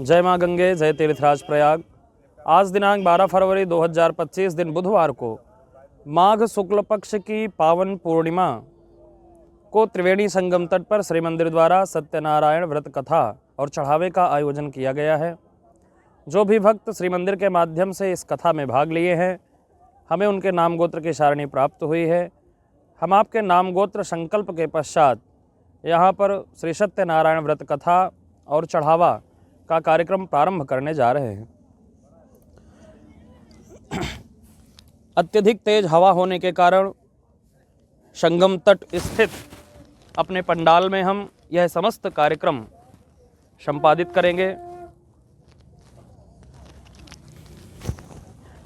जय माँ गंगे, जय तीर्थराज प्रयाग। आज दिनांक 12 फरवरी 2025 दिन बुधवार को माघ शुक्ल पक्ष की पावन पूर्णिमा को त्रिवेणी संगम तट पर श्री मंदिर द्वारा सत्यनारायण व्रत कथा और चढ़ावे का आयोजन किया गया है। जो भी भक्त श्री मंदिर के माध्यम से इस कथा में भाग लिए हैं, हमें उनके नाम गोत्र की सारणी प्राप्त हुई है। हम आपके नाम गोत्र संकल्प के पश्चात यहाँ पर श्री सत्यनारायण व्रत कथा और चढ़ावा का कार्यक्रम प्रारंभ करने जा रहे हैं। अत्यधिक तेज हवा होने के कारण संगम तट स्थित अपने पंडाल में हम यह समस्त कार्यक्रम संपादित करेंगे।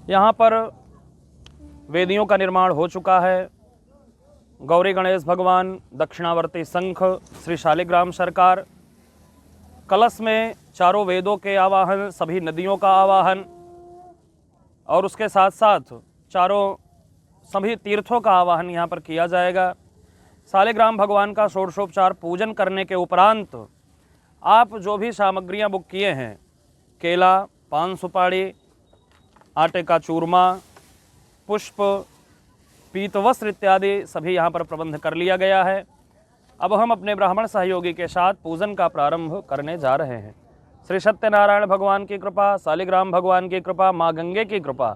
यहाँ पर वेदियों का निर्माण हो चुका है। गौरी गणेश भगवान, दक्षिणावर्ती शंख, श्री शालिग्राम सरकार, कलश में चारों वेदों के आवाहन, सभी नदियों का आवाहन और उसके साथ साथ चारों सभी तीर्थों का आवाहन यहाँ पर किया जाएगा। शालिग्राम भगवान का षोडशोपचार पूजन करने के उपरांत आप जो भी सामग्रियाँ बुक किए हैं, केला, पान सुपारी, आटे का चूरमा, पुष्प, पीत वस्त्र इत्यादि सभी यहाँ पर प्रबंध कर लिया गया है। अब हम अपने ब्राह्मण सहयोगी के साथ पूजन का प्रारंभ करने जा रहे हैं। श्री सत्यनारायण भगवान की कृपा, शालिग्राम भगवान की कृपा, माँ गंगे की कृपा,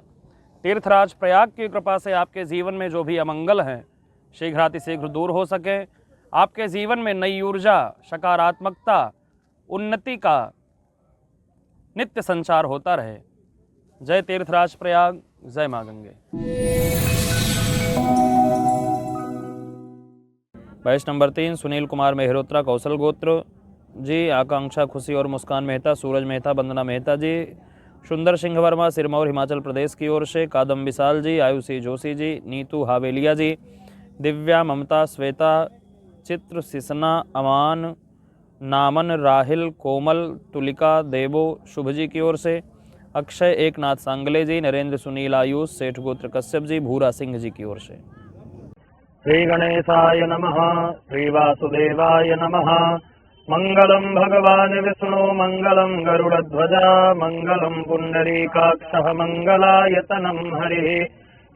तीर्थराज प्रयाग की कृपा से आपके जीवन में जो भी अमंगल हैं शीघ्रातिशीघ्र दूर हो सके। आपके जीवन में नई ऊर्जा, सकारात्मकता, उन्नति का नित्य संचार होता रहे। जय तीर्थराज प्रयाग, जय माँ गंगे। बैच नंबर 3 सुनील कुमार मेहरोत्रा, कौशल गोत्र जी, आकांक्षा खुशी और मुस्कान मेहता, सूरज मेहता, वंदना मेहता जी, सुंदर सिंह वर्मा सिरमौर हिमाचल प्रदेश की ओर से, कादम विशाल जी, आयुषी जोशी जी, नीतू हावेलिया जी, दिव्या, ममता, श्वेता, चित्र, सिसना, अमान, नामन, राहिल, कोमल, तुलिका, देवो, शुभ जी की ओर से, अक्षय एकनाथ सांगले जी, नरेंद्र, सुनील, आयुष, सेठ गोत्र कश्यप जी, भूरा सिंह जी की ओर से। श्री गणेशाय नमः, श्री वासुदेवाय नमः। मंगलम भगवान विष्णु, मंगलम गरुड़ध्वजा, मंगलम पुंडरीकाक्षः, मंगलायतनम हरिः,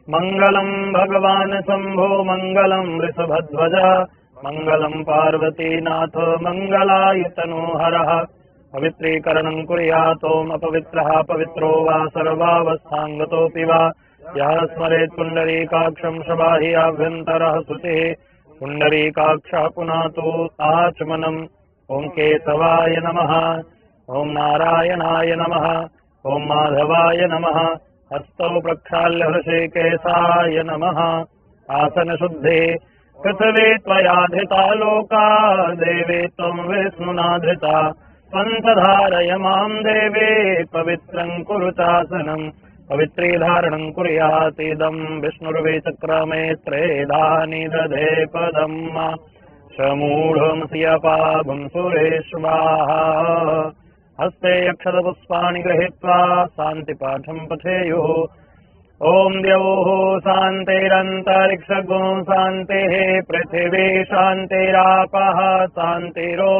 मंगलम भगवान शंभो, मंगलम वृषभध्वजा, मंगलम पार्वतीनाथ, मंगलायतनो हरः। पवित्रीकरणं कुर्यातोम अपवित्रः पवित्रो वा सर्वावस्थांगतोऽपि वा। यः स्मरेत् पुंडरीकाक्षं शबाहि आभ्यन्तरः शुचिः, पुंडरीकाक्षः पुनातु आचमनम्। ओं केशवाय नमः, ओं नारायणाय नमः, ओं माधवाय नमः। हस्तौ प्रक्षाल्य हृषिकेशाय नमः। आसन शुद्धे पृथिवी त्वया धृता, लोका देवे त्वं विष्णुना धृता। पंचधारय मां देवे, पवित्रं कुरु चासनम्। पवित्री धारणं कुर्यातीदं विष्णुर्विचक्रमे त्रेधानि दधे पदम्। समूढमसियपाभं सुरेश्वाहा। हस्ते अक्षतपुष्पाणि गृहीत्वा शान्तिपाठं पठेयुः। ॐ द्यौः शान्तिरन्तरिक्षगो शान्तिः, पृथिवी शान्तिरापः शान्तिरो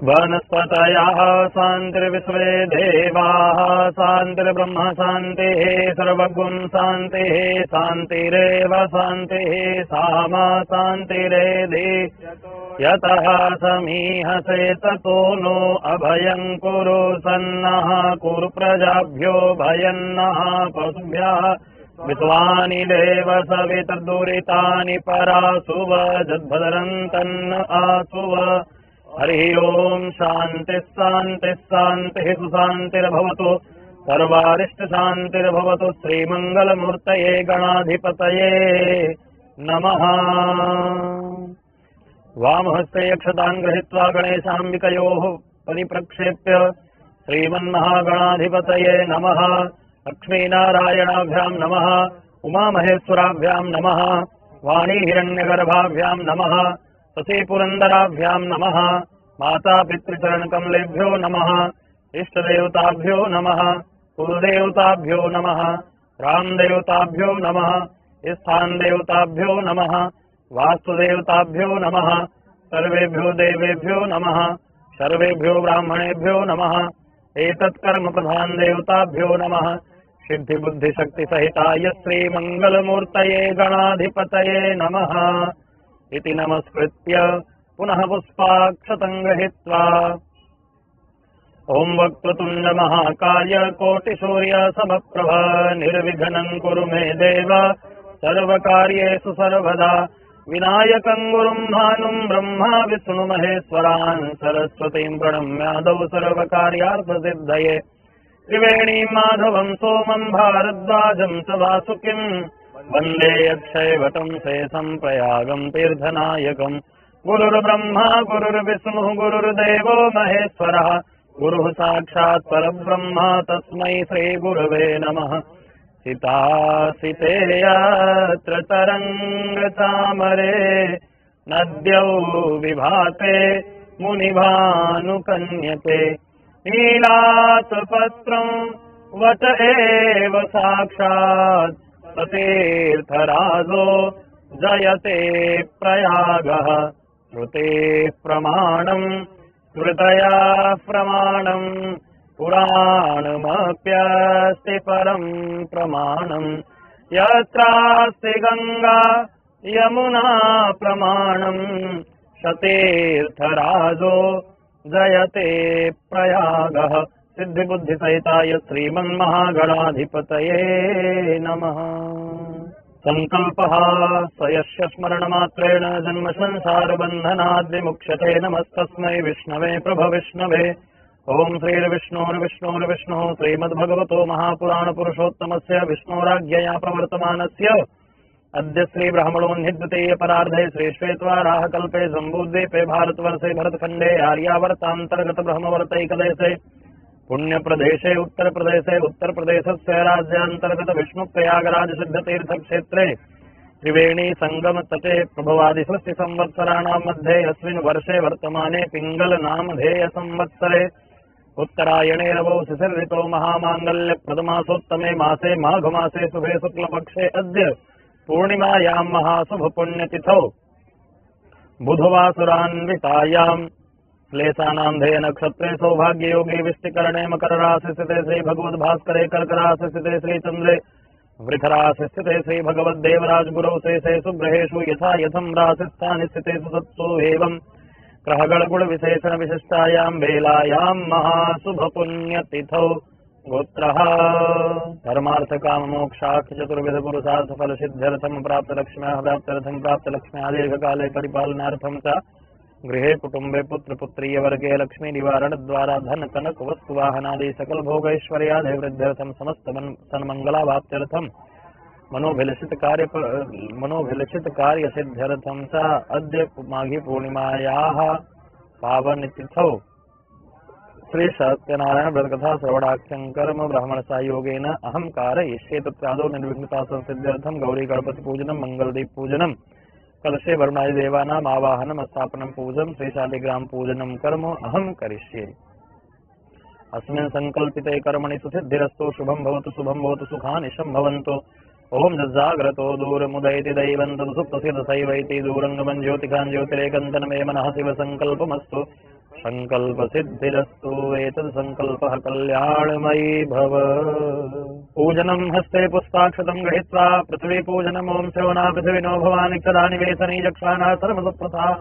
वनस्पतयः शान्तिर्विश्वे देवाः शान्तिर्ब्रह्म शान्तिः, सर्वगुण शान्तिः शान्तिरेव शान्तिः, सामा शान्तिरेधि। यतः समीहसे ततो नो अभयं कुरु सन्नः, कुरु प्रजाभ्यो भयन्नः पशुभ्यः। विद्वानि देव सवितर्दुरितानि परासुव, जद्भद्रन्तन्न आसुव। हरि ओम शांति शांति शांति सुशांतिर्भवतु, सर्वारिष्ट शांतिर्भवतु। श्रीमंगलमूर्तये गणाधिपतये नमः। वामहस्ते अक्षतां गृहीत्वा गणेशाम्बिकयोः परिप्रक्षेप्य श्रीमन्महागणाधिपतये नमः। लक्ष्मीनारायणाभ्यां नमः, उमामहेश्वराभ्यां नमः, वाणी हिरण्यगर्भाभ्यां नमः, सती पुरंदराभ्यां नमः। माता पितृचरणकमलेभ्यो नमः। इष्टदेवताभ्यो नमः, कुलदेवताभ्यो नमः, रामदेवताभ्यो नमः, स्थानदेवताभ्यो नमः, वास्तुदेवताभ्यो नमः, सर्वेभ्यो देवेभ्यो नमः। सर्वेभ्यो ब्राह्मणेभ्यो नमः। एतत् कर्म प्रधान देवताभ्यो नमः। सिद्धि बुद्धि शक्ति सहिताय श्रीमङ्गलमूर्तये गणाधिपतये नमः इति नमस्कृत्य पुनः पुष्पाक्षतं गृहीत्वा ओम वक्रतुंड महाकाय कोटिसूर्य समप्रभ निर्विघ्नं कुरु मे देव सर्वकार्येषु सर्वदा विनायकं गुरुं भानुं ब्रह्मा विष्णु महेश्वरान् सरस्वतीं प्रणम्यादौ सर्वकार्यार्थसिद्धये त्रिवेणीं माधवं सोमं भारद्वाजं च वासुकिं वन्दे अक्षयवटं शेषं प्रयागं तीर्थनायकम् गुरुर्ब्रह्मा गुरुर्विष्णुः गुरुर्देवो महेश्वरः गुरुः साक्षात् परब्रह्म तस्मै श्रीगुरवे नमः। सितासिते यत्र तरङ्गचामरे नद्यौ विभाते मुनिभानुकन्यते नीलातपत्रं वट एव साक्षात् सतीर्थराजो जयते प्रयागः श्रुते प्रमाणम् श्रुतया प्रमाणम् पुराणमप्यस्ति परम् प्रमाणम् यत्रास्ति गंगा यमुना प्रमाणम् सतीर्थराजो जयते प्रयागः। सिद्धिबुद्धिसहिताय श्रीमन्महागणाधिपतये नमः। संकल्पः स्वयस्य स्मरणमात्रेण जन्म संसारबन्धनाद् विमुच्यते। नमस्तस्मै विष्णवे प्रभविष्णवे। ओम श्रीर्विष्णोर्विष्णोर्विष्णुः श्रीमद्भगवतो महापुराणपुरुषोत्तमस्य विष्णोराज्ञया प्रवर्तमानस्य अद्य श्रीब्राह्मणोन्निद्वितीयपरार्धे श्रीश्वेतवाराहकल्पे जम्बूद्वीपे भारतवर्षे भरतखण्डे आर्यावर्तान्तर्गत ब्रह्मवर्तैकदेशे पुण्यप्रदेशे उत्तरप्रदेशस्य राज्यान्तर्गत विष्णुप्रयागराज सिद्धतीर्थक्षेत्रे त्रिवेणी संगम तटे प्रभवादिषष्टि संवत्सराणां मध्ये अस्मिन् वर्षे वर्तमाने पिङ्गलनामधेय संवत्सरे उत्तरायणे रवौ शिशिरऋतौ महामाङ्गल्यप्रदमासोत्तमे मासे माघमासे शुभे शुक्लपक्षे अद्य पूर्णिमायां महाशुभपुण्यतिथौ बुधवासुरान्वितायां क्लेशानान्धेय नक्षत्रे सौभाग्ययोगे विष्टिकरणे मकरराशि स्थिते श्री भगवद्भास्करे कर्कराशि स्थिते श्रीचन्द्रे वृषराशि स्थिते श्री भगवद्देवराजगुरौ शेषे सुग्रहेषु यथा यथं राशिस्थानि स्थितेषु तत्सु एवं ग्रहगणगुणविशेषण विशिष्टायां वेलायां महाशुभपुण्यतिथौ गोत्रः धर्मार्थकाममोक्षार्थ चतुर्विध पुरुषार्थ फलसिद्ध्यर्थं प्राप्त लक्ष्म्याः प्राप्त्यर्थं प्राप्त लक्ष्म्याः दीर्घकाले परिपालनार्थं च गृहे कुटुंबे पुत्र पुत्रीय वर्गे लक्ष्मी निवारण द्वारा धन कनक वस्तु वाहनादि सकल भोगैश्वर्यादिवृद्ध्यर्थं समस्त सन्मंगलावाप्त्यर्थं मनोभिलषित कार्य सिद्ध्यर्थं च अद्य माघी पूर्णिमायाः पावनतिथौ श्री सत्यनारायण व्रतकथा श्रवणाख्यं कर्म ब्राह्मण सहयोगेन अहं कारयिष्ये तत्रादौ निर्विघ्नता संसिद्ध्यर्थं गौरी गणपति पूजनं मंगलदीप पूजनं कलशे वरुणादि देवानाम् आवाहनम् स्थापनं पूजनं श्रीशालिग्राम पूजनं कर्म अहं करिष्ये। अस्मिन् संकल्पिते कर्मणि सुसिद्धिरस्तु शुभं भवतु सुखानि सम्भवन्तु। ओम जाग्रतो दूरमुदयति दैवन्तं सुप्रसिद्ध सैवैति दूरङ्गमं ज्योतिकां ज्योतिरेकन्तनमे मनः शिव संकल्पमस्तु संकल्प सिद्धिरस्तु एतत् संकल्पः कल्याणमयी भव। पूजनं हस्ते पुष्पाक्षतं गृहीत्वा पृथ्वी पूजनम् ओम सेवना पृथिविनो भवानि कदा निवेशनी यक्षाणा सर्वसुप्रथा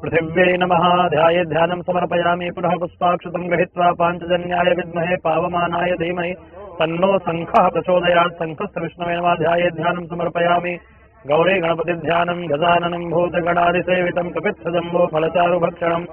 पृथिव्यै नमः। ध्याये ध्यानं समर्पयामि पुनः पुष्पाक्षतं गृहीत्वा पाञ्चजन्याय विद्महे पावमानाय धीमहि तन्नो शङ्खः प्रचोदयात्। शङ्खस्य विष्णवे नमः। ध्याये ध्यानं समर्पयामि गौरी गणपति ध्यानं गजाननं भूतगणादिसेवितं कपित्थजम्बो फलचारुभक्षणम्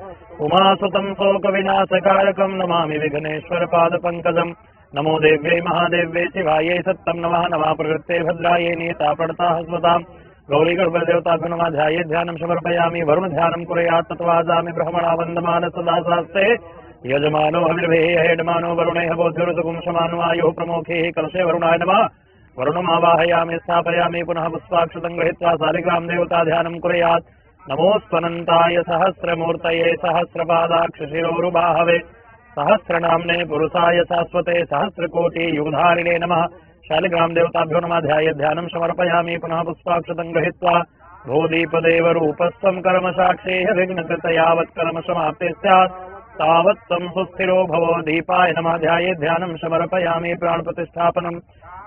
उमासुतं शोकविनाशकारकं नमामि विघ्नेश्वर पादपङ्कजम्। नमो देव्यै महादेव्यै शिवायै सत्तं नमः। नमः प्रकृते भद्रायै नीतापणताः स्मताम् गौरी गणपतिदेवताभ्यो नमः। ध्याये ध्यानं समर्पयामि वरुण ध्यानं कुर्यात् तत्वाजामि ब्रह्मणा वन्दमान सदा शास्ते यजमानो हविर्भेः हेडमानो वरुणैः बोधिरुतगुंशमानो आयुः प्रमुखैः कलशे वरुणाय नमः। वरुणमावाहयामि स्थापयामि पुनः पुष्पाक्षतं गृहीत्वा शालिग्राम देवता ध्यानं कुर्यात्। नमोऽस्त्वनन्ताय सहस्रमूर्तये सहस्रपादाक्षशिरोरुबाहवे सहस्रनाम्ने पुरुषाय शाश्वते सहस्रकोटि युगधारिणे नमः। शालिग्राम देवताभ्यो नमः। ध्याये ध्यानं समर्पयामि पुनः पुष्पाक्षतं गृहीत्वा भूदीपदेवरूपस्थं कर्म साक्षेह विघ्नकृत यावत् कर्म समाप्ते स्यात् तावत्तं सुस्थिरो भवो दीपाय नमः ध्याये ध्यानं समर्पयामि प्राणप्रतिष्ठापनम्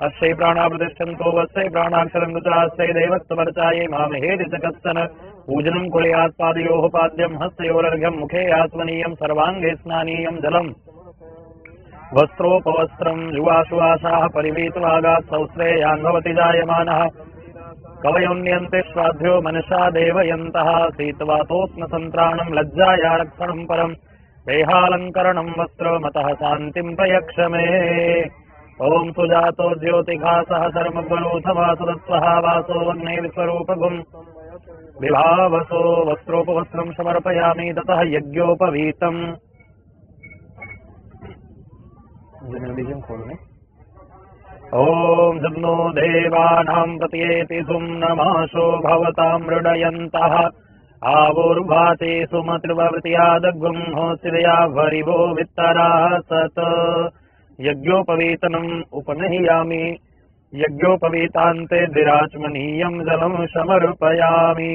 अस्यै प्राणाप्रतिष्ठन्तो वस्यै प्राणाक्षरं गुजरास्यै देवत्वमर्चायै मामहेति जगत्सन पूजनं कुर्यात् पादयोः पाद्यं हस्तयोरर्घ्यं मुखे आत्मनीयं सर्वाङ्गे स्नानीयं जलम् वस्त्रोपवस्त्रं युवाशुवासाः परिवीतवागात् सौश्रेयान् भवति जायमानः कवयोन्यन्ते स्वाध्यो मनसा देवयन्तः शीतवातोष्णसन्त्राणं लज्जायारक्षणं परम् देहालङ्करणं वस्त्रमतः शान्तिं प्रयक्ष मे ॐ सुजातो ज्योतिघासः धर्मबलोधवासुरत्वः वासो वह्नेविस्वरूपगुम् विभावसो वस्त्रोपवस्त्रं समर्पयामि ततः यज्ञोपवीतम् ॐ जग्नो देवानां पतयेति सुम्नमाशो भवतां मृडयन्तः आवोर्भाते सुमत्रिवृत्यादग्गुं होसिदया वरिवो वित्तराः सत् यज्ञोपवीतनम् उपनह्यामि यज्ञोपवीतान्ते द्विराचमनीयं जलं समर्पयामि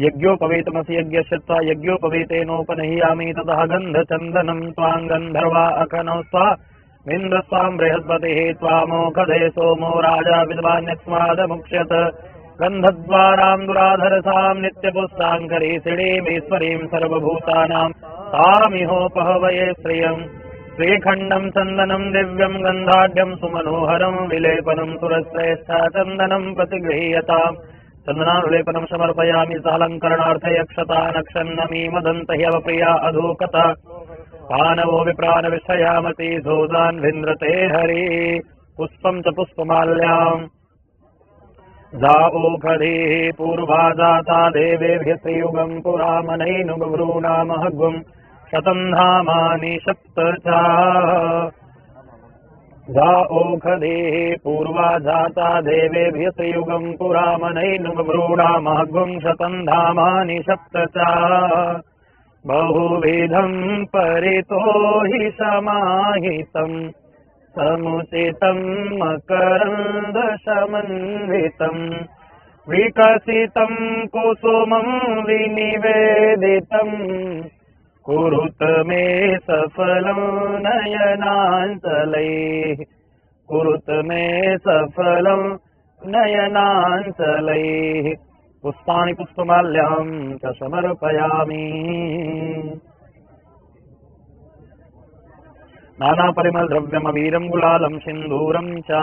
यज्ञोपवीतमसि यज्ञस्य त्वा यज्ञोपवीतेनोपनह्यामि ततः गन्धचन्दनं त्वां गन्धर्वा अखनौ स्वा इन्द्रस्वां बृहस्पतिः त्वामोखधे सोमो राजा विद्वान्यस्मादमुक्ष्यत गन्धद्वारां दुराधरसां नित्यपुस्ताङ्करीषिणीमीश्वरीं सर्वभूतानां तामिहोपहवये श्रियम् श्रीखण्डं चन्दनं दिव्यं गन्धाढ्यं सुमनोहरं विलेपनं सुरश्रेष्ठा चन्दनं प्रतिगृह्यताम् चन्दनानुलेपनं समर्पयामि सालङ्करणार्थे यक्षता नक्षन्नमी मदन्तह्यवप्रिया अधूकता पानवो विप्राणविषयामति धोदान् भिन्द्रते हरि पुष्पं च पुष्पमाल्याम् जाओखधीः पूर्वा जाता देवेभ्यः श्रीयुगं पुरामनैनुगभ्रूणामहग्वम् शतं धामानि सप्त च जाओखधीः पूर्वा जाता देवेभ्यः श्रीयुगं पुरामनैनुगभ्रूणामहग्वम् शतं धामानि सप्त च बहुविधं परितो हि समाहितम् समुचितं मकरन्दशमन्वितं विकसितं कुसुमं विनिवेदितं कुरुत मे सफलं नयनाञ्चलैः कुरुत मे सफलं नयनाञ्चलैः पुष्पाणि पुष्पमाल्यां च समर्पयामि नानापरिमलद्रव्यमवीरं गुलालं सिन्दूरं च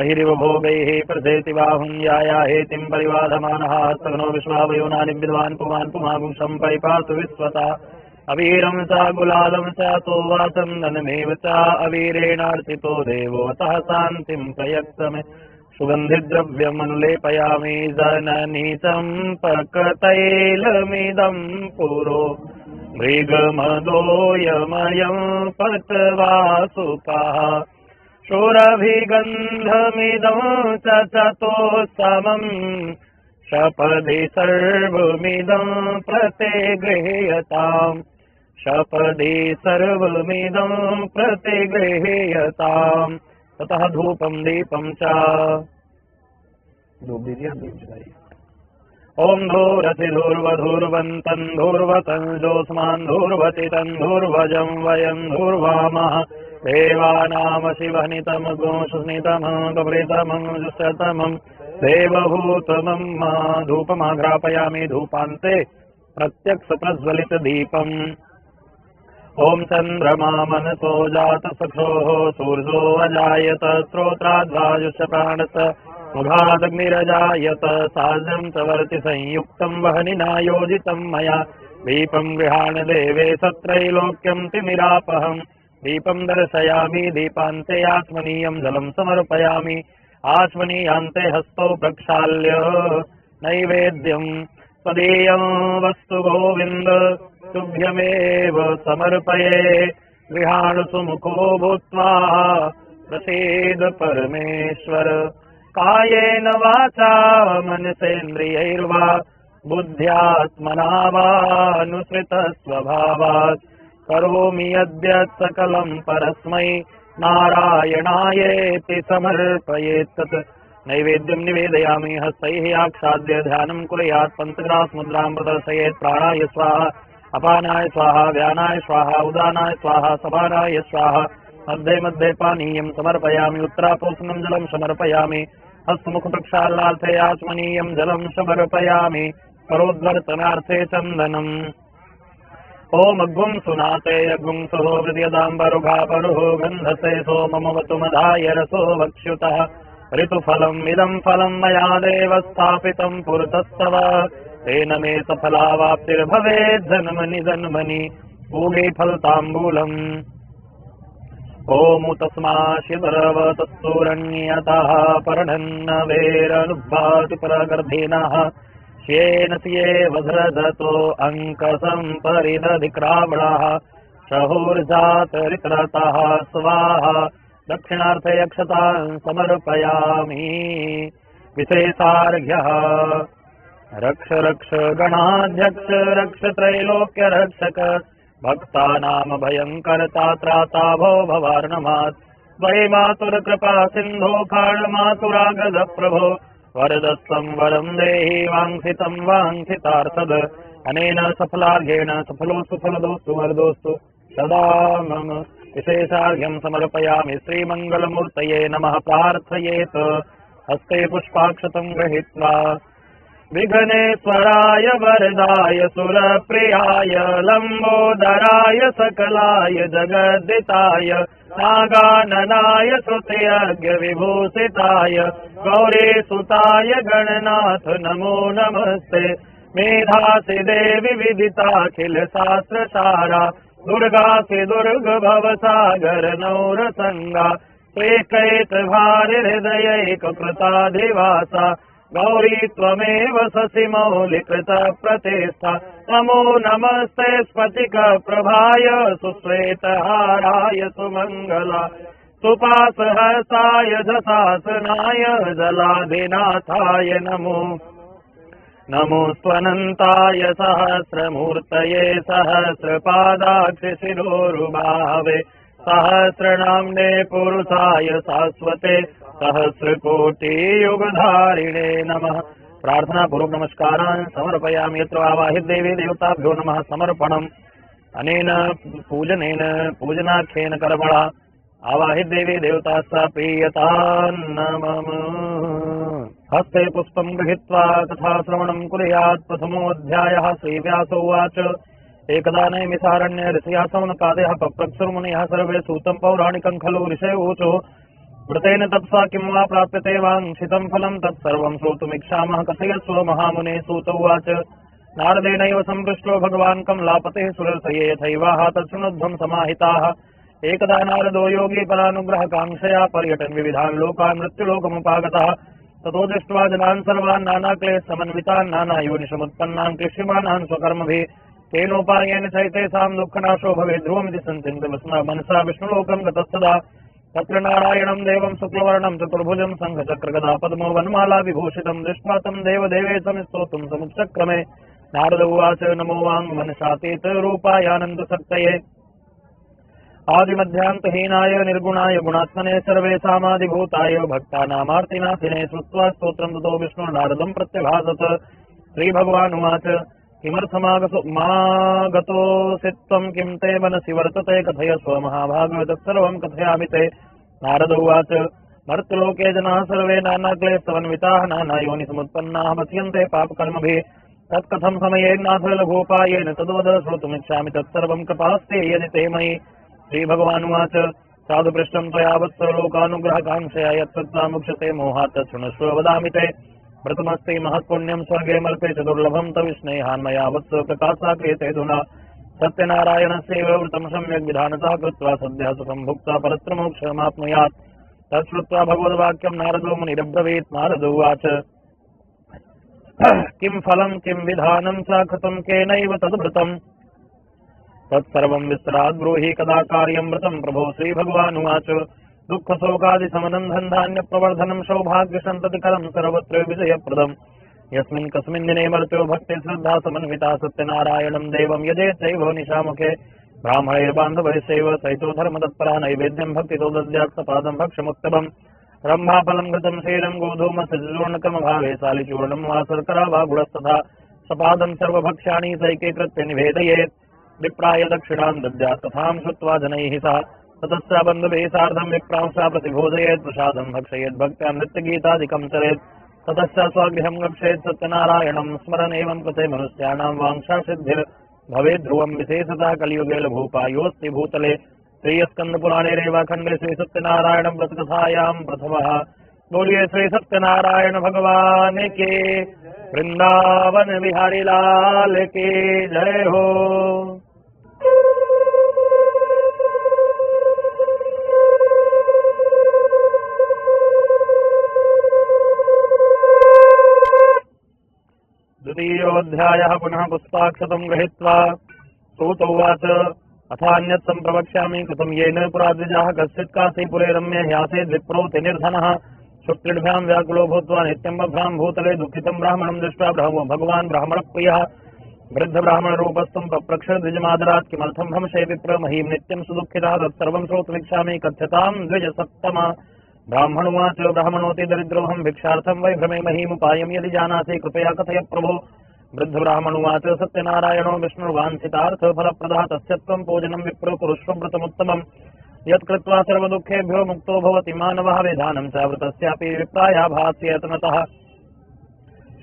अहिरिव भोगैः प्रसेति बाहुल्याया हेतिं परिवाधमानः हस्तघ्नो विश्वावयोनानि विद्वान् पुमान् पुमागुं सम्परिपातु विश्वता अवीरं च गुलालं च तो वा चन्दनमेव च अवीरेणार्चितो देवो अतः शान्तिं प्रयक्त मे सुगन्धिद्रव्यमनुलेपयामि जननी चम्पकतैलमिदं पुरो मृगमदोयमयं पट्वासुपः शोरभिगन्धमिदं च चतोत्तमम् शपदि सर्वमिदं प्रतिगृह्यताम् शपदि सर्वमिदं प्रतिगृह्यताम् ततः धूपं दीपं च ॐ धूरसि धूर्वधूर्वन्तं धूर्वतं जोस्मान् धूर्वतितं धूर्वजं वयं धूर्वामः देवानाम शिवनितमगोषुनितमं गवृतमं जुषतमं देवभूतमं धूपमाघ्रापयामि धूपान्ते प्रत्यक्षप्रज्वलितदीपम् ॐ चन्द्रमा मनसो जातसखोः सूर्यो अजायत स्रोत्राद्वायुष प्राणस मुखादग्निरजायत सार्धं च वर्ति संयुक्तं वह्निना योजितं मया दीपं गृहाण देवे सत्रैलोक्यं तिमिरापहम् दीपं दर्शयामि दीपान्ते आत्मनीयं जलं समर्पयामि आत्मनीयान्ते हस्तौ प्रक्षाल्य नैवेद्यं तदीयं वस्तु गोविन्द तुभ्यमेव समर्पये गृहाण सुमुखो भूत्वा प्रसीद परमेश्वर कायेन वाचा मनसेन्द्रियैर्वा बुद्ध्यात्मना वानुसृतस्वभावात् करोमि यद्यत् सकलं परस्मै नारायणायेति समर्पयेत् तत् नैवेद्यं निवेदयामि हस्तैः आक्षाद्य ध्यानं कुर्यात् पञ्चग्रासमुद्रां प्रदर्शयेत् प्राणाय स्वाहा अपानाय स्वाहा व्यानाय स्वाहा उदानाय स्वाहा समानाय स्वाहा मध्ये मध्ये पानीयं समर्पयामि उत्तरापोषणं जलं समर्पयामि हस्तमुखप्रक्षालनार्थे आचमनीयं जलं समर्पयामि परोद्वर्तनार्थे चन्दनम् ओम अग्गुं सुनाते अग्गुं सहो हृदयदाम्बरुघापरुः गन्धसे सोममवतु मधाय रसो वक्ष्युतः ऋतुफलम् इदं फलं मया देव स्थापितं पुरतस्तव तेन मे सफलावाप्तिर्भवेत् जन्मनि जन्मनि पूगे फलताम्बूलम् ओम तस्माशिवरवतस्तूरण्यतः परढन्न वेरनुभाति परगर्भिणः श्येन स्ये वज्रधतो अङ्कसम्परिदधिक्रामणः शहुर्जातरित्रतः स्वाहा दक्षिणार्थे अक्षतान् समर्पयामि विशेषार्घ्यः रक्ष रक्ष गणाध्यक्ष रक्ष त्रैलोक्य रक्षक भक्तानाम भयंकरता त्राता भो भवार्णमात् वै मातुर्कृपा सिन्धो खाणमातुरागद प्रभो वरदस्तं वरं देहि वाञ्छितं वाञ्छितार्थद अनेन सफलार्घ्येण सफलोऽस्तु फलदोऽस्तु वरदोऽस्तु सदा मम विशेषार्घ्यं समर्पयामि श्रीमङ्गलमूर्तये नमः प्रार्थयेत् हस्ते पुष्पाक्षतं गृहीत्वा विघ्नेश्वराय वरदाय सुरप्रियाय लम्बोदराय सकलाय जगद्दिताय नागाननाय श्रुतयज्ञ विभूषिताय गौरीसुताय गणनाथ नमो नमस्ते मेधासि देवि विदिताखिल शास्त्रसारा दुर्गासि दुर्ग भवसागर नौरसंगा त्वेकैत भारि हृदयैककृताधिवासा गौरी त्वमेव शशि मौलिकृत प्रतिष्ठा नमो नमस्ते स्फटिक प्रभाय सुश्वेतहाराय सुमंगला सुपासहसाय जसासनाय जलाधिनाथाय नमो नमो स्वनन्ताय सहस्रमूर्तये सहस्रपादाक्ष शिरोरुबाहवे सहस्रनाम्ने पुरुषाय शाश्वते सहस्रकोटियुगधारिणे नमः प्रार्थना पूर्वक नमस्कारान् समर्पयामि यत्र आवाहित देवी देवताभ्यो नमः समर्पणम् अनेन पूजनेन पूजनाख्येन कर्मणा आवाहित देवी देवतास्ता प्रीयतान्नमः हस्ते पुष्पं गृहीत्वा तथा श्रवणं कुर्यात् प्रथमोऽध्यायः श्रीव्यास उवाच एकदा नैमिषारण्ये ऋषयः सौनकादयः पप्रक्षुर्मुनयः सर्वे सूतं पौराणिकं खलु ऋषय ऊचो व्रतेन तपसा किं वा प्राप्यते वाञ्छितं फलं तत्सर्वं श्रोतुमिच्छामः कथयस्व महामुने सूत उवाच नारदेनैव सम्पृष्टो भगवान् कमलापतेः सुरर्षये यथैवाह तच्छृणुध्वं समाहिताः एकदा नारदो योगी परानुग्रहकाङ्क्षया पर्यटन् विविधान् लोकान् मृत्युलोकमुपागतः ततो दृष्ट्वा जनान् सर्वान् नानाक्लेश समन्वितान् नानायोनिषमुत्पन्नान् क्लिश्यमानान् स्वकर्मभिः तेनोपायेन चैतेषां दुःखनाशो भवेत् ध्रुवमिति सञ्चिन्त्य मनसा विष्णुलोकं गतस्तदा तत्र नारायणं देवं शुक्लवर्णं चतुर्भुजं शङ्खचक्रगदा पद्मो वनमाला विभूषितं दृष्ट्वा तं देवदेवेशं स्तोतुं समुच्चक्रमे नारद उवाच नमो वाङ्मनसातीत रूपायानन्दशक्तये आदिमध्यान्तहीनाय निर्गुणाय गुणात्मने सर्वेषामादिभूताय भक्तानामार्तिनाथिने श्रुत्वा स्तोत्रं ततो विष्णुर्नारदं प्रत्यभासत श्रीभगवानुवाच किमर्थमागतोऽसि त्वं किं ते मनसि वर्तते कथयस्व महाभाग तत्सर्वं कथयामि ते नारद उवाच मर्त्यलोके जनाः सर्वे नानाक्लेशसमन्विताः नानायोनिसमुत्पन्नाः मत्स्यन्ते पापकर्मभिः तत्कथं समयेन्नाथ लघोपायेन तद्वद श्रोतुमिच्छामि तत्सर्वं कृपास्ते यदि ते मयि श्रीभगवानुवाच साधु पृष्टं त्वया वत्सलोकानुग्रहकाङ्क्षया यत्सत्ता मुच्यते मोहात् तच्छृणुष्व वदामि ते व्रतमस्ति महत्पुण्यं स्वर्गे मर्ते च दुर्लभं तविस्नेहान्मया वत्स प्रकाशा क्रियते धुना सत्यनारायणस्यैव व्रतं सम्यग् विधानतः कृत्वा सद्यः सुखं भुक्त्वा परत्र मोक्षमाप्नुयात् तच्छ्रुत्वा भगवद्वाक्यं नारदो मुनिरब्रवीत् नारद उवाच किं फलं किं विधानं च कृतं केनैव तद्व्रतम् तत्सर्वं विस्तरात् ब्रूहि कदा कार्यं व्रतं प्रभो श्रीभगवानुवाच दुःखशोकादिशमनं धन्धान्यप्रवर्धनं सौभाग्यसन्ततिकरं सर्वत्र विजयप्रदम् यस्मिन् कस्मिन् दिने मर्त्यो भक्ति श्रद्धा समन्विता सत्यनारायणं देवं यजेत्यैव निशामुखे ब्राह्मणैर्बान्धवैश्चैव सहितो धर्मतत्परा नैवेद्यं भक्तितो दद्यात् सपादं भक्ष्यमुत्तमम् रम्भाफलं घृतं क्षीरं गोधूमस्यचूर्णकं भावे सालिचूर्णं वा शर्करा वा गुडस्तथा सपादं सर्वभक्ष्याणि सैके कृत्य निवेदयेत् विप्राय दक्षिणां दद्यात् तथां श्रुत्वा जनैः सह ततश्च बन्धुभिः सार्धं विप्रांसा प्रतिभोजयेत् प्रसादं भक्षयेत् भक्त्या नृत्यगीतादिकं चरेत् ततश्च स्वगृहं गच्छेत् सत्यनारायणं स्मरन् एवं कृते मनुष्याणां वाञ्छा सिद्धिर्भवेत् ध्रुवं विशेषतः कलियुगे लघूपायोऽस्ति भूतले श्रीस्कंदपुराणे रेवाखंडे श्री सत्यनारायण व्रतकथायां प्रथमः। बोलिए श्री सत्यनारायण भगवान के, वृंदावन बिहारी लाल के जय हो। द्वितीयोऽध्यायः पुनः पुष्पाक्षतं गृहीत्वा सूत उवाच अथान्यत् सम्प्रवक्ष्यामि कृतं येन पुरा द्विजाः कश्चित् काशीपुरे रम्ये ह्यासेद् विप्रोति निर्धनः शुक्लिभ्यां व्याकुलो भूत्वा नित्यं बभ्रां भूतले दुःखितं ब्राह्मणं दृष्ट्वा भगवान् ब्राह्मणप्रियः वृद्धब्राह्मणरूपस्थं पप्रक्ष द्विजमादरात् किमर्थं भंशे विप्र महीं नित्यं सुदुःखितः तत्सर्वं श्रोतुमिच्छामि कथ्यतां द्विजसत्तमा। ब्राह्मणोवाच ब्राह्मणोति दरिद्रोऽहं भिक्षार्थं वै भ्रमे महीमुपायं यदि जानासि कृपया कथय प्रभो। वृद्धब्राह्मणोवाच सत्यनारायणो विष्णुर्वाञ्छितार्थ फलप्रदः तस्य त्वं पूजनं विप्रो कुरुष्व व्रतमुत्तमम् यत्कृत्वा सर्वदुःखेभ्यो मुक्तो भवति मानवः विधानं च व्रतस्यापि विप्रायाभास्यतनतः।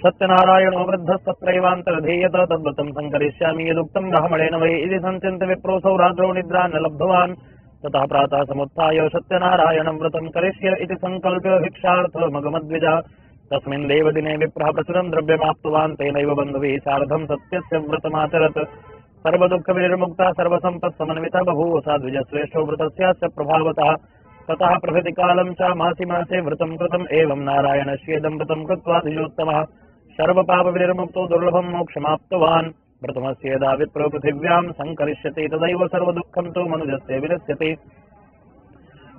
सत्यनारायणो वृद्धस्तत्रैवान्तर्धीयत तद्व्रतं संकरिष्यामि यदुक्तं ब्राह्मणेन वै इति संचिन्त्य विप्रोऽसौ रात्रौ निद्रा न लब्धवान्। ततः प्रातः समुत्थाय सत्यनारायणं व्रतं करिष्य इति संकल्प्य भिक्षार्थमगमद्विजा। तस्मिन् देवदिने विप्रः प्रचुरं द्रव्यमाप्तवान् तेनैव बन्धुभिः सार्धं सत्यस्य व्रतमाचरत्। सर्वदुःखविनिर्मुक्ता सर्वसम्पत्समन्विता बभूव सा द्विजश्रेष्ठो व्रतस्यास्य प्रभावतः। ततः प्रभृति कालं च मासि मासे व्रतं कृतम् एवं नारायणस्येदं व्रतं कृत्वा द्विजोत्तमः सर्वपापविनिर्मुक्तो दुर्लभं मोक्षमाप्तवान्। व्रतमस्य यदा विप्रो पृथिव्यां संकरिष्यति तदैव सर्वदुःखं तु मनुजस्य विनश्यति।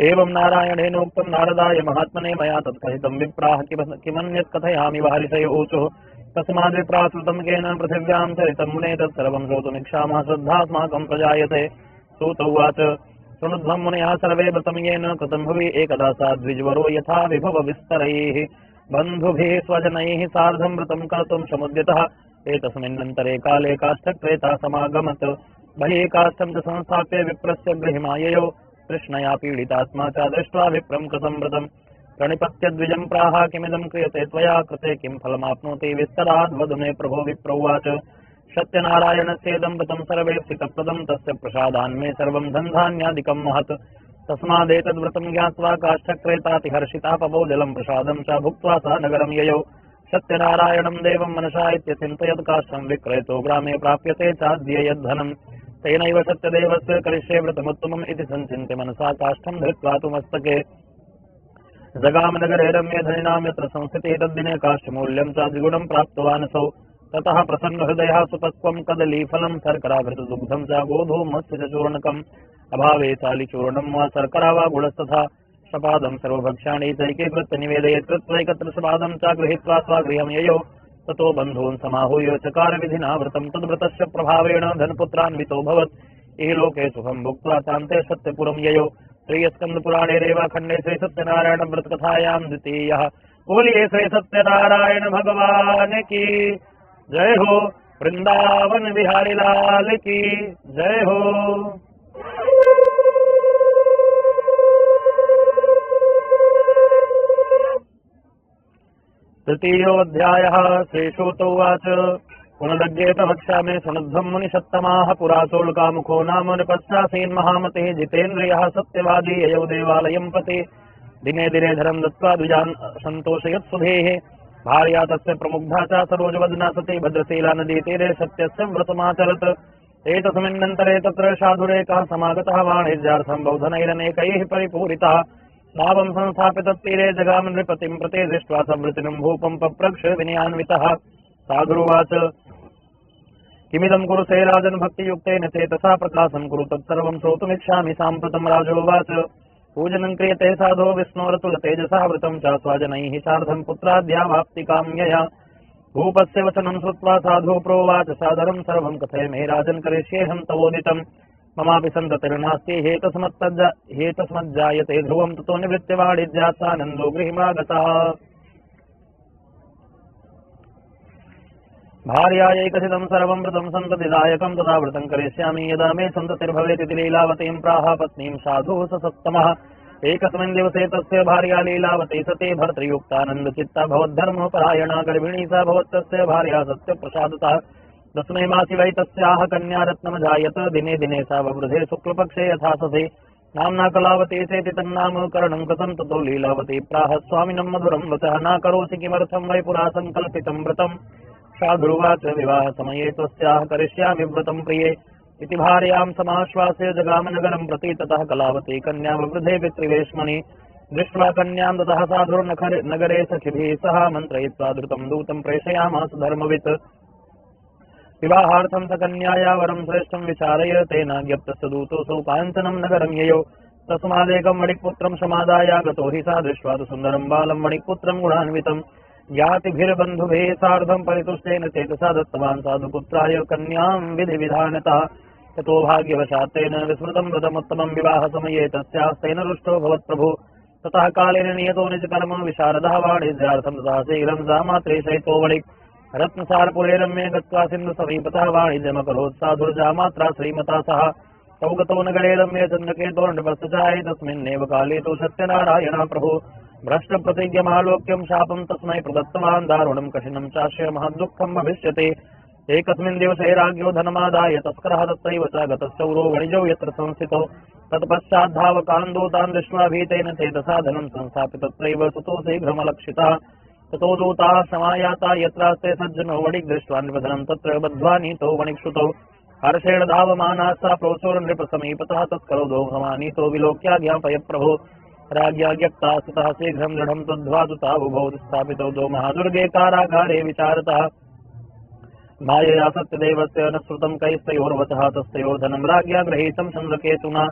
एवं नारायणेनोक्तं नारदाय महात्मने मया तत्कथितं विप्राः किमन्यत् कथयामि वारिशय ऊचुः। तस्माद् विप्राः श्रुतं केन पृथिव्यां चरितं मुने तत्सर्वं श्रोतुमिच्छामः श्रद्धास्माकं प्रजायते। सूत उवाच शृणुध्वं मुनयः सर्वे व्रतं येन कृतं भुवि एकदा सा द्विजवरो यथा विभव विस्तरैः बन्धुभिः स्वजनैः सार्धं व्रतं कर्तुं समुद्यतः। एतस्मिन्नन्तरे काले काष्ठक्रेता समागमत् बहिः काष्ठं च संस्थाप्य विप्रस्य गृहिमाययो तृष्णया पीडितात्मा च दृष्ट्वा विप्रं कृतं व्रतं प्रणिपत्य द्विजं प्राह किमिदं क्रियते त्वया कृते किं फलमाप्नोति विस्तराद् वद मे प्रभो। विप्र उवाच सत्यनारायणस्येदं व्रतं सर्वेप्सितप्रदं तस्य प्रसादान्मे सर्वं धनधान्यादिकं महत्। तस्मादेतद्व्रतं ज्ञात्वा काष्ठक्रेतातिहर्षिता पवो जलं प्रसादं च भुक्त्वा सा नगरं ययौ। सत्यनारायणं देवं मनसा इत्यचिन्तयत् काष्ठं विक्रयतो ग्रामे प्राप्यते चाद्य यद्धनम् तेनैव सत्यदेवस्य करिष्ये व्रतमुत्तमम् इति संचिन्त्य मनसा काष्ठं धृत्वा तु मस्तके जगामनगरे रम्ये धनिनां यत्र संस्थितिः तद्दिने काष्ठमूल्यं च द्विगुणं प्राप्तवानसौ। ततः प्रसन्नहृदयः सुपक्वं कदलीफलं शर्कराघृतदुग्धं च गोधूमस्य च चूर्णकम् अभावे सालिचूर्णं वा शर्करा वा गुडस्तथा सपादं सर्वभक्ष्याणि चैके कृत्य निवेदयेत् कृत्वैकत्र सपादं च गृहीत्वा स्वगृहं ययौ। ततो बन्धून् समाहूय चकार विधिना व्रतं तद्व्रतस्य प्रभावेण धनपुत्रान्वितोऽभवत्। इह लोके सुखं भुक्त्वा चान्ते सत्यपुरं ययौ। श्रीस्कंदपुराणे रेवाखंडे श्री सत्यनारायण व्रतकथायां द्वितीयः। बोलिए श्री सत्यनारायण भगवान की जय हो। वृंदावन बिहारी लाल की जय हो। तृतीयोऽध्यायः। श्रीसूत उवाच पुनरद्येत वक्ष्यामि शृणुध्वं मुनिषत्तमाः पुरा चोळकामुखो नाम नृपश्चासीन्महामतिः जितेन्द्रियः सत्यवादी ययौ देवालयं प्रति दिने दिने धरं दत्त्वा द्विजान् सन्तोषयत्सुधेः। भार्या तस्य प्रमुग्धा च सरोजवदना सती भद्रशीला नदीतीरे सत्यस्य व्रतमाचरत्। एतस्मिन्नन्तरे तत्र साधुरेकः समागतः वाणिज्यार्थं बौद्धनैरनेकैः परिपूरितः। भावं संस्थाप्य तत्तीरे जगाम नृपतिं प्रति दृष्ट्वा संवृतिनं भूपं पप्रक्ष विनयान्वितः। साधुरुवाच किमिदं कुरुते राजन् भक्तियुक्तेन चेतसा प्रकाशं कुरु तत्सर्वं श्रोतुमिच्छामि साम्प्रतं। राजोवाच पूजनं क्रियते साधो विष्णोरतुलतेजसा व्रतं च स्वजनैः सार्धं पुत्राद्यावाप्तिकाम्यया। भूपस्य वचनं श्रुत्वा साधु प्रोवाच सादरं सर्वं कथय मे राजन् करिष्येऽहं तवोदितम्। ममापि सन्ततिर्नास्ति हेतस्मज्जायते ध्रुवं ततो निवृत्तिवाणिज्यात्सानन्दो गृहिमागतः। भार्यायै कथितं सर्वं व्रतं सन्ततिदायकं तदा व्रतं करिष्यामि यदा मे सन्ततिर्भवेत् इति लीलावतीं प्राह पत्नीं साधुः स सत्तमः। एकस्मिन् दिवसे तस्य भार्या लीलावती सती भर्तृयुक्तानन्दचित्ता भवद्धर्मपरायणा गर्भिणी सा भवत्तस्य भार्या सत्यप्रसादतः। दशमे मासि वै तस्याः कन्या रत्नमजायत दिने दिने सा ववृधे शुक्लपक्षे यथा ससे नाम्ना कलावती सेति तन्नाम करणं कृतं ततो लीलावती प्राह स्वामिनं मधुरं वचः न करोसि किमर्थं वै पुरा सङ्कल्पितं व्रतं। साधुर्वाच विवाहसमये त्वस्याः करिष्यामि व्रतं प्रिये इति भार्यां समाश्वास्य जगामनगरं प्रति। ततः कलावती कन्या ववृधे पितृवेश्मनि दृष्ट्वा कन्यां ततः साधुर्नगरे सखिभिः सह मन्त्रयित्वा द्रुतं दूतं प्रेषयामास धर्मवित्। विवाहार्थं स कन्याया वरं श्रेष्ठं विचारय तेन ज्ञप्तस्य दूतोऽसौ काञ्चनं नगरं ययौ। तस्मादेकं वणिक्पुत्रं समादायागतो हि सा दृष्ट्वा तु सुन्दरं बालं वणिक्पुत्रं गुणान्वितं। ज्ञातिभिर्बन्धुभिः सार्धं परितुष्टेन चेतसा दत्तवान् साधुपुत्राय कन्यां विधिविधानतः। ततो भाग्यवशात् तेन विस्मृतं व्रतमुत्तमं विवाहसमये तस्यास्तेन रुष्टो भवत्प्रभु। ततः कालेन नियतो निजकर्म विशारदः वाणिज्यार्थं ततः शीघ्रं जामात्रे सहितो वणिक् रत्नसारपुरे रम्ये गत्वा सिन्धुसमीपतः वाणिज्यमकरोत् साधुर्जामात्रा श्रीमता सह। तौ गतो नगरे रम्ये चन्द्रकेतो नृपश्चाय तस्मिन्नेव काले तु सत्यनारायणः प्रभु भ्रष्टप्रतिज्ञमालोक्यं शापं तस्मै प्रदत्तवान् दारुणं कठिनं चास्य महद्दुःखं भविष्यति। एकस्मिन् दिवसे राज्ञो धनमादाय तस्करः तत्रैव च गतश्चौरो वणिजौ यत्र संस्थितो। तत्पश्चाद्धावकान्दूतान् दृष्ट्वा भीतेन चेतसा धनं संस्थाप्य तत्रैव सुतो शीघ्रमलक्षितः। ततो दूताः समायाता यत्रास्ते सज्जनो वणिक् दृष्ट्वा नृपधनं तत्र बद्ध्वा नीतो वणिक्श्रुतौ। हर्षेण धावमानाः सा प्रोचोरनृपसमीपतः तत्करो दोहमानीतो विलोक्याज्ञापय प्रभो। राज्ञा ज्ञप्ता सुतः शीघ्रं दृढं तद्ध्वा दूतावुभौ स्थापितौ दो महादुर्गे कारागारे विचारतः। मायया सत्यदेवस्य न श्रुतं कैस्तयोर्वचः तस्तयोर्धनं राज्ञा गृहीतं चन्द्रकेतुना।